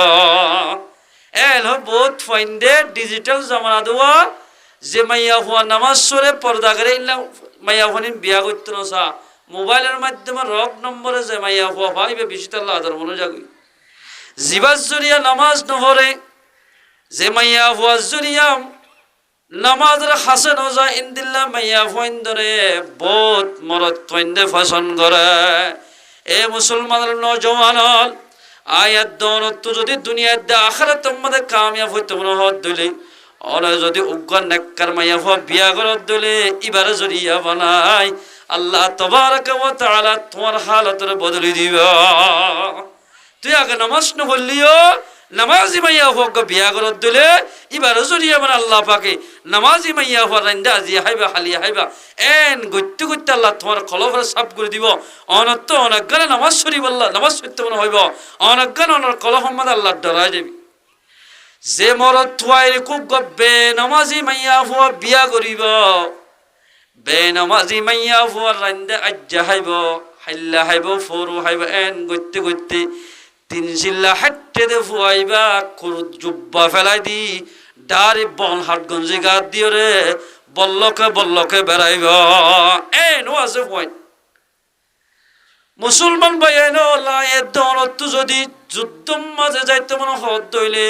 S1: এল বহুত ফাইন্দে ডিজিটাল জামানা দেওয়া যে মাইয়া হওয়া নামাজ সরে পর্দা করে মাইয়া হনি বিয়া করতে নসা মোবাইলের মাধ্যমে রক নম্বরে যে মাইয়া হওয়া ভাইবে বেশি তাল্লা আদর মনে যাগুই জিবাস জরিয়া নামাজ নহরে যে মাইয়া হওয়া জরিয়া নামাজের হাসেন ওজা ইনদিল্লাহ মাইয়া ফইন্দরে বহুত মরদ ফইন্দে ফাসন করে এ মুসলমানের নজওয়ান আয়াত দৌলত যদি দুনিয়ার দে আখিরাত মধ্যে কামিয়াব হইতে মনে হত দলে ওরা যদি উগ্র নেককার মাইয়া হওয়া বিয়া করত দলে ইবারে জরিয়া বানাই আল্লাহ তাবারক ওয়া তাআলা তোমার হালতরে বদলি দিবা তুই আগে নামাজ ন বললিও নামাজি মাইয়া হোক বিয়া করত দিলে এবার জরিয়া মানে আল্লাহ পাকে নামাজি মাইয়া হওয়ার রান্দা আজি হাইবা হালিয়া হাইবা এন গত্যে গত্যে আল্লাহ তোমার কলফরে সাফ করে দিব অনত্য অনজ্ঞানে নামাজ শরীফ আল্লাহ নামাজ সত্য মনে হইব অনজ্ঞান অনর কলফ মধ্যে আল্লাহ ডরাই যাবি যে মরদ থুয়াই খুব গব্বে নামাজি মাইয়া হওয়া বিয়া করিব বে নামাজি মাইয়া হওয়ার রান্দা আজ্জা হাইব হাইল্লা হাইব ফরু হাইব এন গত্যে গত্যে তিন জিল্লা হাঁটতে দে ফুয়াইবা জুব্বা ফেলাই দি ডারি বন হাট গঞ্জি গাত দিও রে বল্লকে বল্লকে বেড়াইব এ নো আছে পয়েন্ট মুসলমান ভাই এনো লায়ে দনত যদি যুদ্ধ মাঝে যাইতে মনে হদ দইলে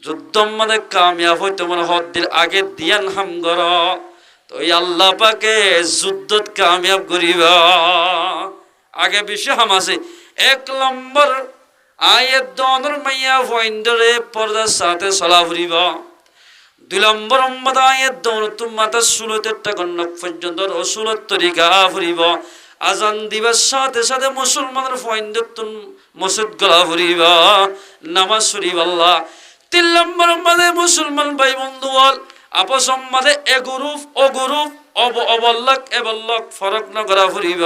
S1: যুদ্ধ মাঝে কামিয়াব হইতে মনে হদ দিল আগে দিয়ান হাম গর তো আল্লাহ পাকে যুদ্ধত কামিয়াব করিবা আগে বেশি হাম আছে এক নম্বর আয়াত দনর মাইয়া ফইন্দরে পর্দার সাথে চলা ফুরিব ২ নম্বর আয়াত দন তোমাতা সুলতের টাকন্নক পর্যন্ত রসুলত তরিকা ফুরিব আজান দিবার সাথে সাথে মুসলমানের ফইন্দতুন মসজিদ গলা ফুরিব নামাজ শরীফ আল্লাহ ৩ নম্বর মুসলমান ভাই বন্ধু বল আপস মাঝে এগুরুফ অগুরুফ অবল্লক এবল্লক ফরক ন করা ফুরিব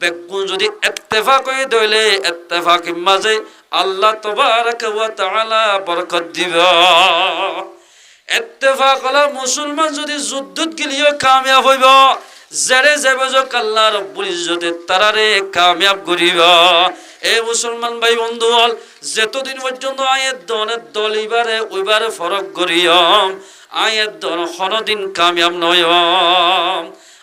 S1: বেগুন যদি ইত্তেফাক হয়ে দইলে ইত্তেফাকের মাঝে আল্লাহ তাবারক ওয়া তাআলা বরকত দিব ইত্তেফাক হলো মুসলমান যদি যুদ্ধত গিলিও কামিয়াব হইব জেরে যাবজক আল্লাহ রব্বুল ইজ্জতে তারারে কামিয়াব করিব এ মুসলমান ভাই বন্ধু হল যতদিন পর্যন্ত আয়াত দনের দলিবারে ওইবারে ফরক করিয়ম আয়াত দন কোনদিন কামিয়াব নয়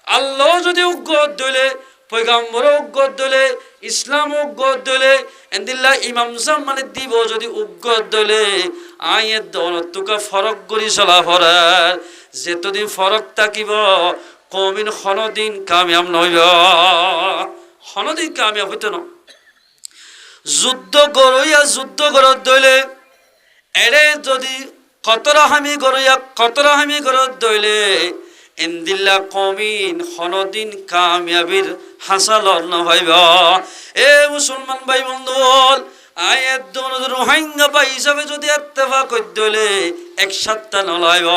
S1: আল্লাহ যদি উগ্গত দইলে পয়গম্বর উগ্গত দইলে ইসলাম উগ্গত দইলে এন্দিল্লা ইমাম মানে দিব যদি উগ্গত দইলে আয়ের দনতুকা ফরক করি চলা ফরার যেতদিন ফরক থাকিব কমিন হনদিন কামিয়াব নইব হনদিন কামিয়াব হইতো না যুদ্ধ গরইয়া যুদ্ধ গরত দইলে এরে যদি কতরাহামি গরত দইলে ইন্দিল্লা কমিন হনদিন কামিয়াবির হাসাল নহইব এ মুসলমান ভাই বন্ধু আয়াত দোনো রোহিঙ্গা ভাই হিসাবে যদি ইত্তেফাক কইলে এক সপ্তাহ নলাইব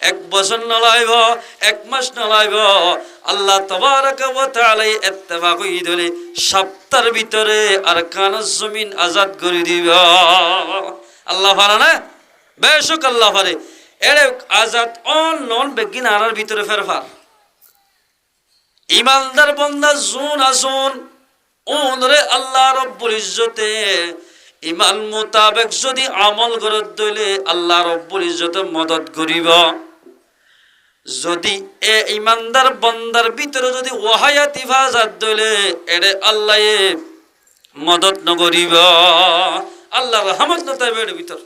S1: এক বছর নলাইব এক মাস নলাইব আল্লাহ তাবারক ওয়া তাআলা ইত্তেফাক কই দিলে সপ্তাহের ভিতরে আর কানাজ জমিন আজাদ করে দিব আল্লাহ পারে না বেশক আল্লাহ পারে এরে আজাদ অন নন বেগিন আরার ভিতরে ফেরফার ইমানদার বান্দা জুন আসুন ওনরে আল্লাহ রব্বুল ইজ্জতে ইমান মোতাবেক যদি আমল করত দইলে আল্লাহ রব্বুল ইজ্জতে মদত করিব যদি এ ইমানদার বান্দার ভিতরে যদি ওয়াহায়াত হিফাজত দইলে এরে আল্লাহ মদত নগরিব আল্লাহ রহমত নতাইবের ভিতর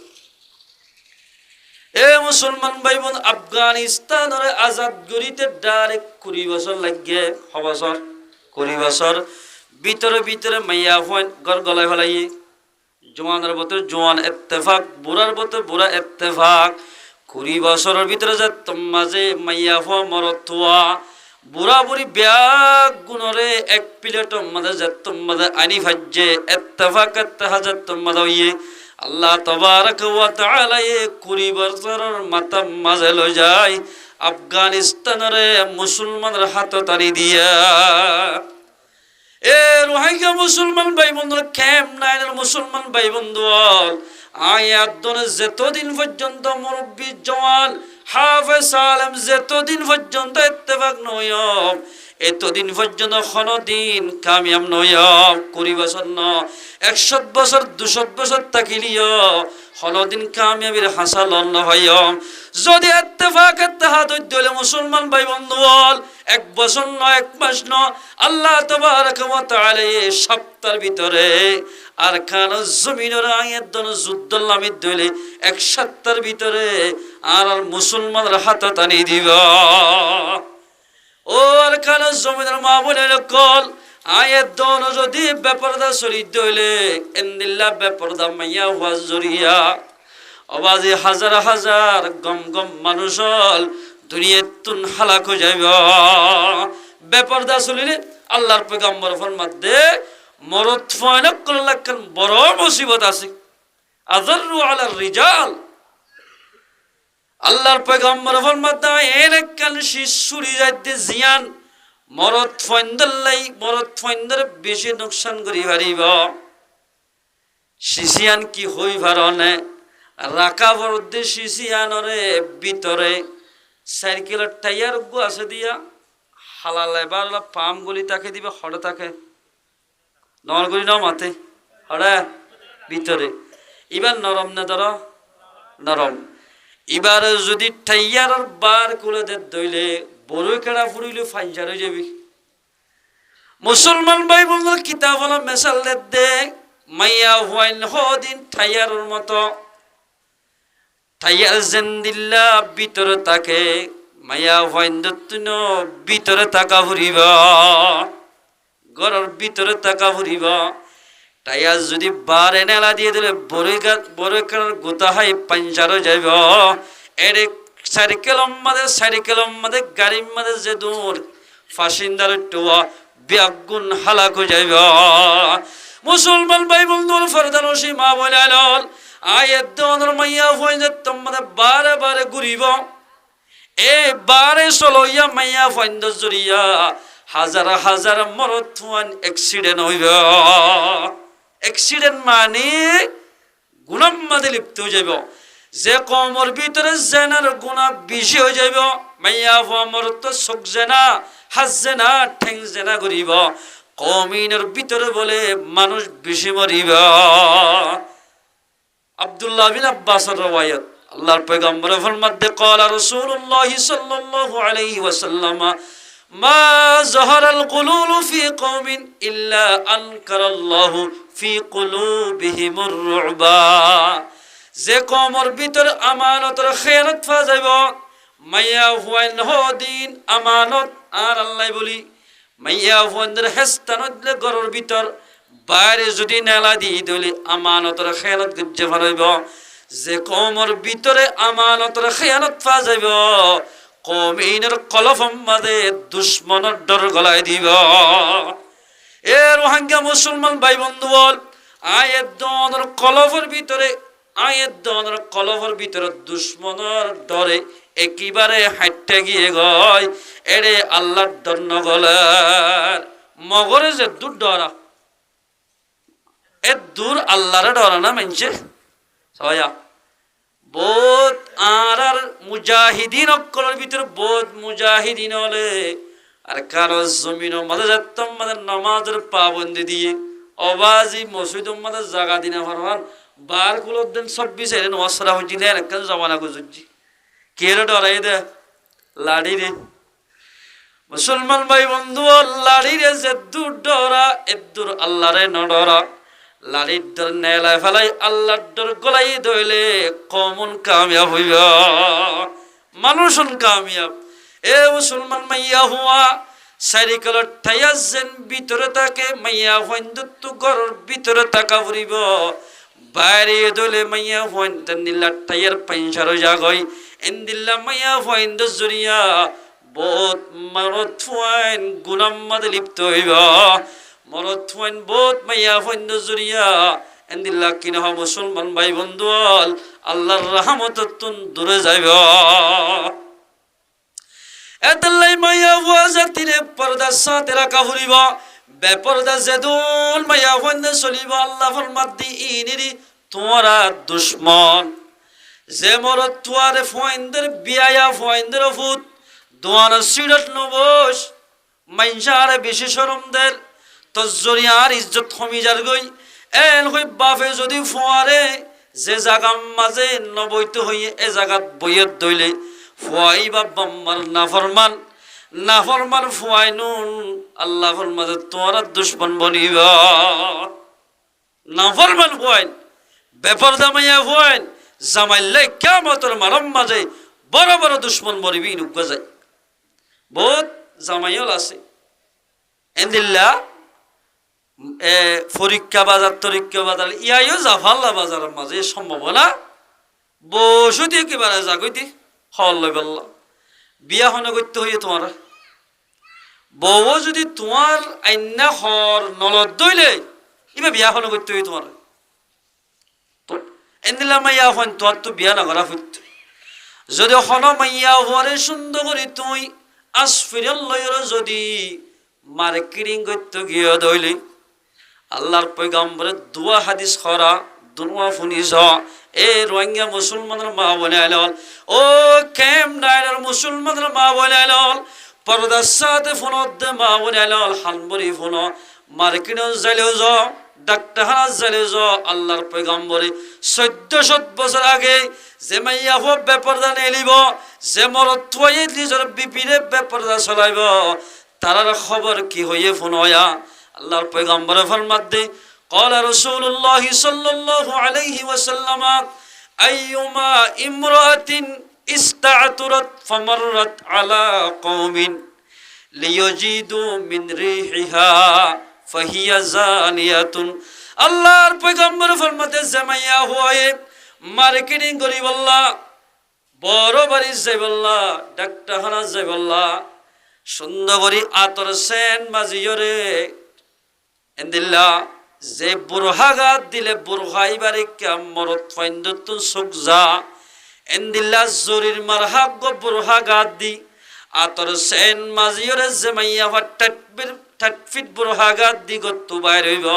S1: এ মুসলমান ভাই বোন আফগানিস্তানের আজাদ গরিতে ডাইরেক্ট 20 বছর লাগে বছর 20 বছর ভিতরে ভিতরে মাইয়া ফোন গর গলায় ফেলাইয়ে জওয়ানের ভিতর জওয়ান ইত্তেফাক বুড়ার ভিতর বুড়া ইত্তেফাক 20 বছরের ভিতরে যে মাঝে মাইয়া ফো মরতুয়া বুড়া বুড়ি ব্যাগ গুণরে এক প্লেট মাঝে যে মাঝে আনি ভাজ্যে ইত্তেফাক ইত্তেহাজাত মাঝে হইয়ে আল্লাহ তাবারক ওয়া তাআলা 20 বছরের মাথা মাঝে লই যায় আফগানিস্তানের মুসলমানের হাত তারি দিয়া এ রোহিঙ্গা মুসলমান ভাই বন্ধু ক্যাম্প নাইনের মুসলমান ভাই বন্ধু আয়াত দনে যতদিন পর্যন্ত মুরব্বী জওয়ান হাফেজ আলেম যতদিন পর্যন্ত ইত্তেফাক নয় এতদিন পর্যন্ত কোনদিন কামিয়াব নয় 20 বছর ন 100 বছর 200 বছর তাকিলিও কোনদিন কামিয়াবির হাসাল নহয় যদি ইত্তেফাক ইত্তেহাদ দলে মুসলমান ভাই বন্ধু এক বছর ন এক মাস ন আল্লাহ তাবারক ওয়া তাআলা সপ্তাহের ভিতরে আর কান জমিনের আয়াত দন যুদ্ধ নামিত দলে এক সপ্তাহের ভিতরে আর মুসলমানরা হাত টানি দিব ও আর কান জমিনের মা বোনের কল আয়াত দন যদি বেপরদা শরীর দইলে ইন্দিল্লাহ বেপরদা মাইয়া ওয়াজ জরিয়া আওয়াজে হাজার হাজার গম গম মানুষ দুনিয়াতুন হালাক হয়ে যাইব বেপরদা চলিলে আল্লাহর পয়গম্বর ফরমাতে মরদ ফায়নাক করলাকান বড় মুসিবত আছে আযরু আলার রিজাল আল্লাহর পয়গম্বর ফরমাতে এনেকান শিশুরি যাইতে জিয়ান মরদ ফাইন্দর বেশি নুকসান করি পারিব শিশিয়ান কি হই পারনে রাকা বরদে শিশিয়ানরে ভিতরে সাইকেলের টায়ার গো আছে দিয়া হালাল এবার পাম গলি তাকে দিবে হড় তাকে নর গলি ন মাতে হড়া ভিতরে এবার নরম না ধর নরম এবার যদি টাইয়ার বার করে দে দইলে বড়ই কেড়া ফুরিলে ফাইজার হয়ে যাবি মুসলমান ভাই বন্ধু কিতাব হলো মেসাল দে মাইয়া হুয়াইন হদিন টাইয়ারের মতো টাইয়ার জেন্দিল্লা ভিতরে তাকে মাইয়া হুয়াইন দত্তুন ভিতরে তাকা ফুরিব ঘরের ভিতরে তাকা ফুরিব টাইয়ার যদি বার এনেলা দিয়ে দিলে বড়ই কেড়ার গোতা হাই পাঞ্জার হয়ে যাইব এরে সাইকেলের মধ্যে গাড়ির মধ্যে যে দূর ফাসিন্দার টোয়া ব্যাগুন হালাক হয়ে যাইব মুসলমান ভাই বন্ধু ফরদানসি মা বলাল আয়াত দনের মাইয়া হই যে তোমাদের বারে বারে ঘুরিব এ বারে চলইয়া মাইয়া ফাইন্দ জরিয়া হাজার হাজার মরদ ফুয়ান অ্যাক্সিডেন্ট হইব অ্যাক্সিডেন্ট মানে গুনার মধ্যে লিপ্ত হয়ে যাইব যে কমর ভিতরে জেনার গুণা বেশি হয়ে যাইব মাইয়া ফমর তো চোখ জেনা হাত জেনা ঠেং জেনা করিব কমিনের ভিতরে বলে মানুষ বেশি মরিব আব্দুল্লাহ বিন আব্বাসের রওয়ায়াত আল্লাহর পয়গম্বর ফরমাতে ক্বালা রাসূলুল্লাহ সাল্লাল্লাহু আলাইহি ওয়াসাল্লাম মা যাহারাল গুলুলু ফি কওমিন ইল্লা আনকারাল্লাহু ফি কুলুবিহিমুর রুবা। যে কওমের ভিতর আমানতের খেয়ানত পাওয়া যাইব, মাইয়া হুয়াইন হদিন আমানত, আর আল্লাহ বলি মাইয়া হুয়াইনদের হেস্তানদলে ঘরের ভিতর বাইরে যদি নেলা দি দলি আমানতের খেয়ানত গজ্জে ফারাইব। যে কওমের ভিতরে আমানতের খেয়ানত পাওয়া যাইব, কওমিনের কলফম মাঝে দুশ্মনের ডর গলায় দিব। এ রোহিঙ্গা মুসলমান ভাই বন্ধু বল, আয়ের দনের কলফের ভিতরে, আয়ের দনের কলফের ভিতরে দুশ্মনের ডরে একেবারে হাঁটতে গিয়ে গয় এরে আল্লাহর ডর নগলার মগরে যে দূর ডরা, এ দূর আল্লাহরে ডরা না মানছে সবাইয়া। বোধ আর মুজাহিদিন অক্কলের ভিতরে বোধ মুজাহিদিন হলে আর কারো জমিন মাঝে যাতাম মাঝে নামাজের পাবন্দি দিয়ে অবাজি মসজিদ মাঝে জাগা দিনা ফরমান বার কুলোর দিন 26 এর নসরা হইছিল একটা জমানা গুজুজি কেরে ডরাই দে লাড়ি রে। মুসলমান ভাই বন্ধু, লাড়ি রে যে দূর ডরা এ দূর আল্লাহরে ন ডরা। লাড়ির ডর নেলাই ফেলাই আল্লাহর ডর গলাই দইলে কমন কামিয়াব হইব, মানুষন কামিয়াব। এ মুসলমান মাইয়া হুয়া সাইরিকলর ঠাইয়া যেন ভিতরে থাকে, মাইয়া হইন্দু ঘরের ভিতরে থাকা ফুরিব, বাইরে দইলে মাইয়া হইন্দ নিল্লা ঠাইয়ার পাইসার জাগই এন্দিল্লা মাইয়া হইন্দ জরিয়া বহুত মারত ফুয়াইন গুনাম মাদে লিপ্ত হইব। মরত ফুয়াইন বহুত মাইয়া হইন্দ জরিয়া এন্দিল্লা কিনা মুসলমান ভাই বন্ধু আল্লাহর রহমততুন দূরে যাইব। এতলাই মাইয়া হুয়া জাতিরে পর্দার সাথে রাখা ফুরিব, বেপর্দা যেদুল মাইয়া হইন্দ চলিব। আল্লাহ ফরমাদ্দি ইনিরি তোমরা দুশ্মন। যে মরত তুয়ারে ফুয়াইন্দের বিয়ায়া ফুয়াইন্দের ফুত দোয়ানা সিডত নবস মাইনসারে বেশি শরমদের তজরিয়ার ইজ্জত কমি যার গই। এন হই বাপে যদি ফুয়ারে যে জাগাম মাঝে নবইতে হইয়ে এ জাগাত বইয়ের দইলে ফুয়াই বা বাম্মার নাফরমান, নাফরমান ফুয়াই নুন আল্লাহর মাঝে তোমরা দুশ্মন বনিব। নাফরমান ফুয়াইন বেপরদা মাইয়া ফুয়াইন জামাইলে কিয়ামতের মারম মাঝে বড় বড় দুশ্মন মরিবি নুকা যায়। বহুত জামাইল আছে এন্দিল্লা ফরিক্কা বাজার তরিক্কা বাজার ইয়াইও জাফাল্লা বাজারের মাঝে সম্ভাবনা বসু দিয়ে কিবারে জাগইতি হল বললা বিয়া হনে করতে হইয়ে তোমার বউ যদি তোমার আইনা হর নলদ দইলে ইবা বিয়া হনে করতে হইয়ে তোমার তো এন্দিল্লা মাইয়া হন তোমার তো বিয়া না করা হইত। যদি হন মাইয়া হরে সুন্দর করি তুই আসফিরল্লয়ের যদি মার্কেটিং করতে গিয়ে দইলে আল্লাহর পয়গম্বরের দুয়া হাদিস খরা দুয়া ফুনিস। এ রোহিঙ্গা মুসলমানের মা বলে আইলল, ও কেম ডাইরের মুসলমানের মা বলে আইলল, পর্দার সাথে ফোনত দে মা বলে আইলল, হানবরি ফোন মার্কেটে যাইলেও য ডাক্তার যাইলেও য। আল্লাহর পয়গম্বরে 1400 বছর আগে যে মাইয়া হো বেপরদা নেলিব, যে মরত থয়ে নিজের বিপিরে বেপরদা চলাইব, তারার খবর কি হইয়ে ফোন হয়া। আল্লাহর পয়গম্বরে ফরমাত দে قال رسول الله صلى الله عليه وسلم أيما امرأة استعطرت فمرت على قوم ليجدوا من ريحها فهي زانية। আল্লাহর পয়গম্বর ফরমাতে জামাইয়া হয় মার্কেটিং করি বললা, বড় বাড়ি যাই বললা, ডাক্তারখানা যাই বললা, সুন্দর করি আতর সেন মাজিয়রে এন্দিল্লা যে বুরহাগাত দিলে বুরহাইবারে মরত ফাইন্দতুন সুকজা এন্দিল্লা জরির মারহাগ বুরহাগাত দি আতর সেন মাজিয়রে জামাইয়া টাটফিট বুরহাগাত দি গত্তু বাইর হইব।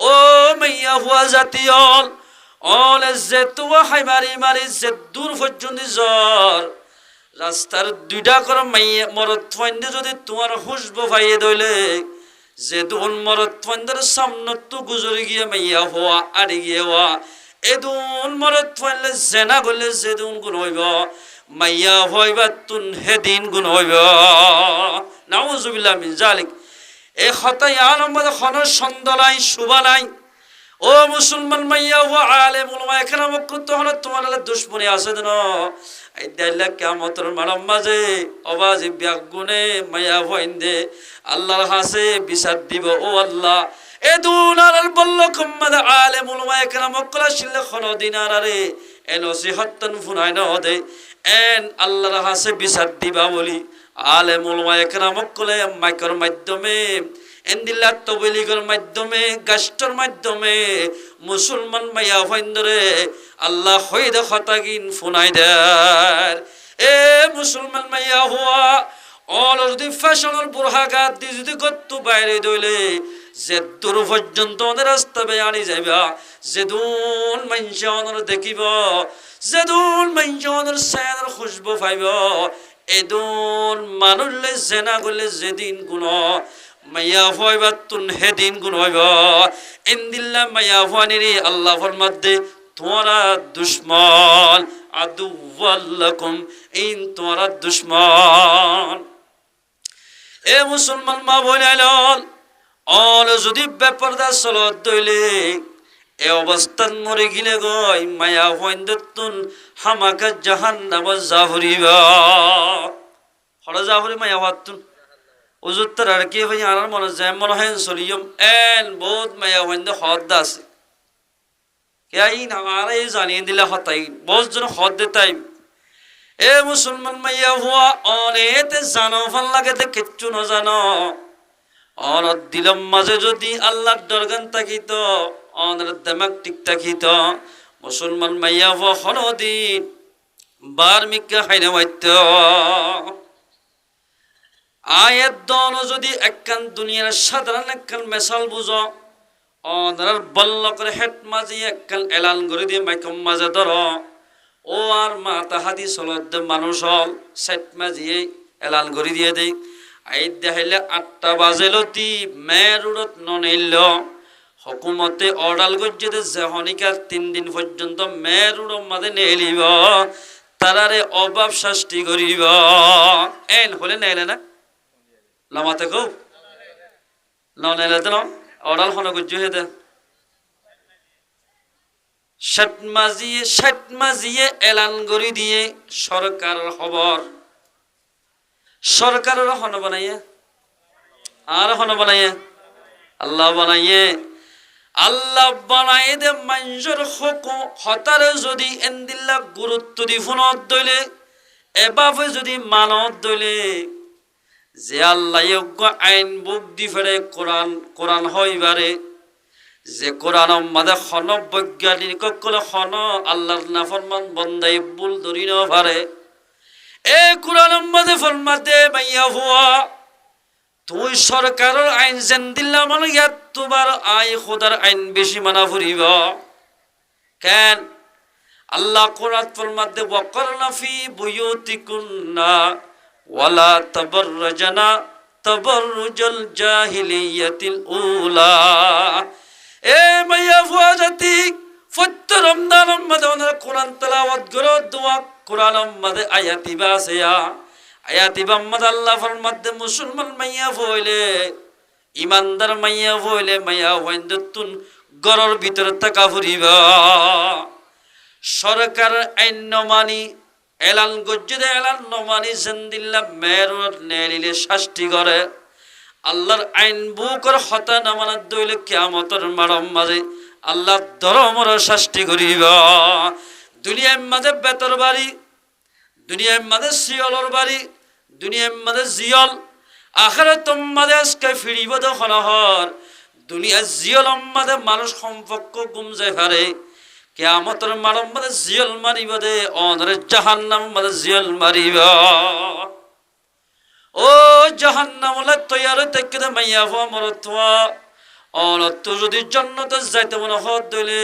S1: ও মাইয়া হুয়া জাতিয়ল অলে যে তুয়া হাই মারি মারি যে দূর পর্যন্ত জ্বর রাস্তার দুইটা করে মাইয়া মরত ফাইন্দে যদি তোমার হুসব ভাইয়ে দইলে যে দুন মরত ফাইন্দের সামনে তো গুজরে গিয়ে মাইয়া হওয়া আড়ি গিয়ে হওয়া এদুন মরত ফাইলে জেনা করলে যেদুন গুণ হইব মাইয়া হইবা তুন হেদিন গুণ হইব নাউযুবিল্লাহ মিন জালিক। এই খতায়ানের মধ্যে কোনো সন্দেহ নাই, শুভা নাই। ও মুসলমান মাইয়া ও আলেম উলামা এখানে মুকুত হলো তোমার দুশ্মনী আছে দেন এই দাইলা কিয়ামতের মানব মাঝে অবাজি ব্যাগুনে মাইয়া হইন্দে আল্লাহর হাসে বিচার দিব। ও আল্লাহ এ দুনার বলল কম্মাদ আলেম উলামা এখানে মক্কলা শিলে খন দিনারে এ নসিহতন ফুনাই ন দে এন আল্লাহর হাসে বিচার দিবা বলি আলেম উলামা এখানে মক্কলে মাইকের মাধ্যমে এন্দিল্লা তবলিগের মাধ্যমে গাস্টর মাধ্যমে মুসলমান মাইয়া হইন্দরে আল্লাহ হইদে খতাগিন ফুনাই দেয়। এ মুসলমান মাইয়া হওয়া অল যদি ফ্যাশনের বুরহাগাত দি যদি গত্তু বাইরে দইলে যে দূর পর্যন্ত ওদের রাস্তা বেয়ানি যাইবা যেদুন মাইনশানের দেখিব যেদুন মাইনশানের সায়ানের খুশবু পাইব এদুন মানুষলে জেনা করলে যেদিন কোন মাইয়া হইবা তুন হেদিন গুণ হইব ইন্দিল্লা মাইয়া হওয়ানিরি আল্লাহ ফরমাদ্দে তোরা দুশ্মন আদুওয়াল্লাকুম ইন তোরা দুশ্মন। এ মুসলমান মা বইনাইল অল যদি বেপরদা চলত দইলে এ অবস্থান মরে গিলে গই মায়া হইন্দতুন হামাকা জাহান্নাম জাহরিবা হড় জাহরি মায়া হওয়াতুন উজুত্তর আর কি ভাই আর মনে যায় মনে হয় সলিয়ম এন বহুত মায়া হইন্দ হদ আছে কে আইন আমার এই জানিয়ে দিলে হতাই বহুত জন হদ দেতাই। এ মুসলমান মাইয়া হুয়া অনেতে জানো ভাল লাগে তে কিচ্ছু না জানো অনত দিলম মাঝে যদি আল্লাহর দরগান থাকিত অনের দেমাগ ঠিক থাকিত মুসলমান মাইয়া হুয়া হনদিন বার মিকা খাইনে মাইত আয়াত দন যদি একখান দুনিয়ার সাধারণ একখান মেসাল বুঝো অনার বল্ল করে হেট মাঝে একখান এলান করে দিয়ে মাইকম মাঝে ধর ও আর মাতা হাতি চলত মানুষ হল সেট মাঝিয়ে এলান করে দিয়ে দেই আই দেখাইলে 8টা বাজেলতি মেরুরত ননেইল হকুমতে অর্ডাল গজ্জেতে যেহনিকার 3 দিন পর্যন্ত মেরুর মাঝে নেলিব তারারে অভাব শাস্তি করিব এন হলে নেলে না লামাতে গো ননেলে তো অর্ডাল হন গজ্জ হেদে ষাট মাজিয়ে এলান করি দিয়ে সরকারের খবর সরকারের হন বানাইয়ে আর হন বানাইয়ে আল্লাহ বানাইয়ে আল্লাহ বানাই দে মানুষের হতারে যদি এন্দিল্লা গুরুত্ব দি ফোনত দইলে এভাবে যদি মানত দইলে যে আল্লাহ যোগ্য আইন বুক দি ফেরে কোরআন হইবারে যে কোরআন মাদে খন বৈজ্ঞানিক কলে খন আল্লাহর নাফরমান বন্দাই বুল ধরি ন পারে এ কোরআন মাদে ফরমাতে মাইয়া হুয়া তুই সরকারের আইন যেন দিল্লা মানে ইয়াত তোমার আই খোদার আইন বেশি মানা ফুরিব কেন আল্লাহ কোরআন ফরমাতে ওয়াকরনা ফি বুয়ুতিকুন্না ওয়ালা তাবাররাজনা তাবাররুজাল জাহিলিয়াতিল উলা। এ মাইয়া ফুয়াজাতি ফত্ত রমজান মধ্যে কোরআন তেলাওয়াত করো দোয়া কোরআন মধ্যে আয়াতি বাসিয়া আয়াতি বাম্মাদ আল্লাহ ফরমাতে মুসলমান মাইয়া হইলে ইমানদার মাইয়া হইলে মাইয়া হইন্দতুন গরর ভিতর থাকা ফুরিবা সরকার আইন নমানি এলান গজ্জে এলান নমানি জেন্দিল্লা মেরুত নেলিলে শাস্তি করে আল্লাহর আইন বুকর হতা নামানা দইলে কিয়ামতের মারম মাঝে আল্লাহ ধরমর শাস্তি করিবা। দুনিয়ার মাঝে বেতর বাড়ি দুনিয়ার মাঝে শিয়লর বাড়ি দুনিয়ার মাঝে জিয়ল আখিরাত মাঝে আজকে ফিরিব দখনহর দুনিয়ার জিয়ল মাঝে মানুষ সম্পর্ক গুম যায় পারে কিয়ামতের মারম মাঝে জিয়ল মারিব দে অনরে জাহান্নাম মাঝে জিয়ল মারিব। ও জাহান্নামলে তৈয়ার থেকে মাইয়া হওয়া মরতোয়া অনত যদি জন্নতে যাইতে মনে হত দইলে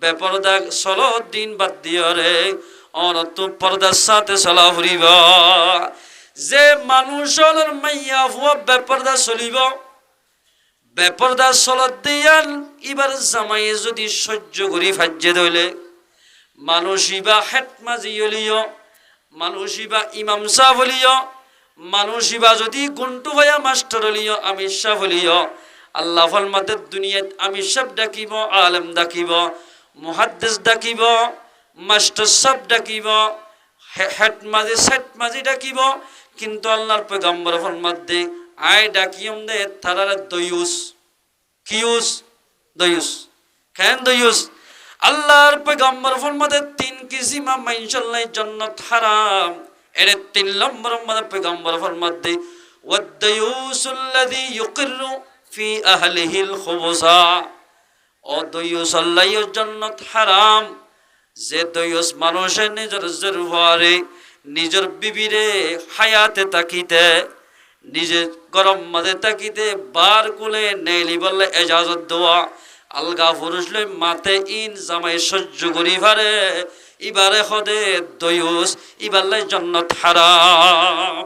S1: বেপরদা চলো দিন বাদ দিও রে অনত পর্দার সাথে চলা ফুরিব যে মানুষের মাইয়া হওয়া বেপরদা চলিব বেপরদা চলত দিয়ান এবার জামাই যদি সহ্য করি ফাজ্যে দইলে মানুষ ইবা হেট মাজি হলিও মানুষ ইবা ইমাম সাহ হলিও মানুষ ইবা যদি গুন্টু ভাইয়া মাস্টার হলিও আমি সাহ হলিও আল্লাহ ফলমাদের দুনিয়াত আমি সব ডাকিব আলেম ডাকিব মুহাদ্দিস ডাকিব মাস্টার সব ডাকিব হেড মাঝে সেট মাঝে ডাকিব কিন্তু আল্লাহর পয়গম্বর ফরমাদে আয় ডাকিয়ম দে তারার দয়ুস কিউস দয়ুস কেন দয়ুস আল্লাহর পয়গম্বর ফরমাদে তিন কিসিমা মাইনশাল্লাহ জান্নাত হারাম এর তিন নম্বর মধ্যে পয়গম্বর ফরমাদে ওয়াদ-দায়ুসুল্লাযী ইউকিরু ফি আহলিহিল খুবুসা ও দয়ুস আল্লাহর জান্নাত হারাম যে দয়ুস মানুষের নিজের জরুরে নিজের বিবিরে হায়াতে তাকিতে নিজে গরম মাঝে তাকিতে বার কুলে নেলি বললে এজাজত দেওয়া আলগা পুরুষ লই মাতে ইন জামাই সহ্য করি পারে ইবারে হদে দয়ুস ইবারলে জান্নাত হারাম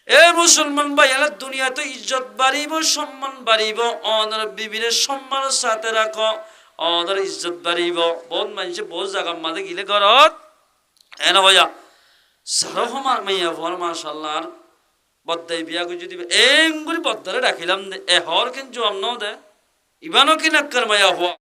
S1: এ মুসলমান ভাইয়ালা দুনিয়াতে ইজ্জত বাড়িব সম্মান বাড়িব অনার বিবিরে সম্মানের সাথে রাখো অনার ইজ্জত বাড়িব বহুত মানুষে বহুত জায়গার মাঝে গিলে ঘরত এনা ভাইয়া সারহমার মাইয়া ফর মাশাআল্লাহ বদ্দাই বিয়া করে যদি এঙ্গুরি বদ্দারে রাখিলাম এ হর কিন্তু জবাব ন দে ইবানো কি নাক্কার মাইয়া হওয়া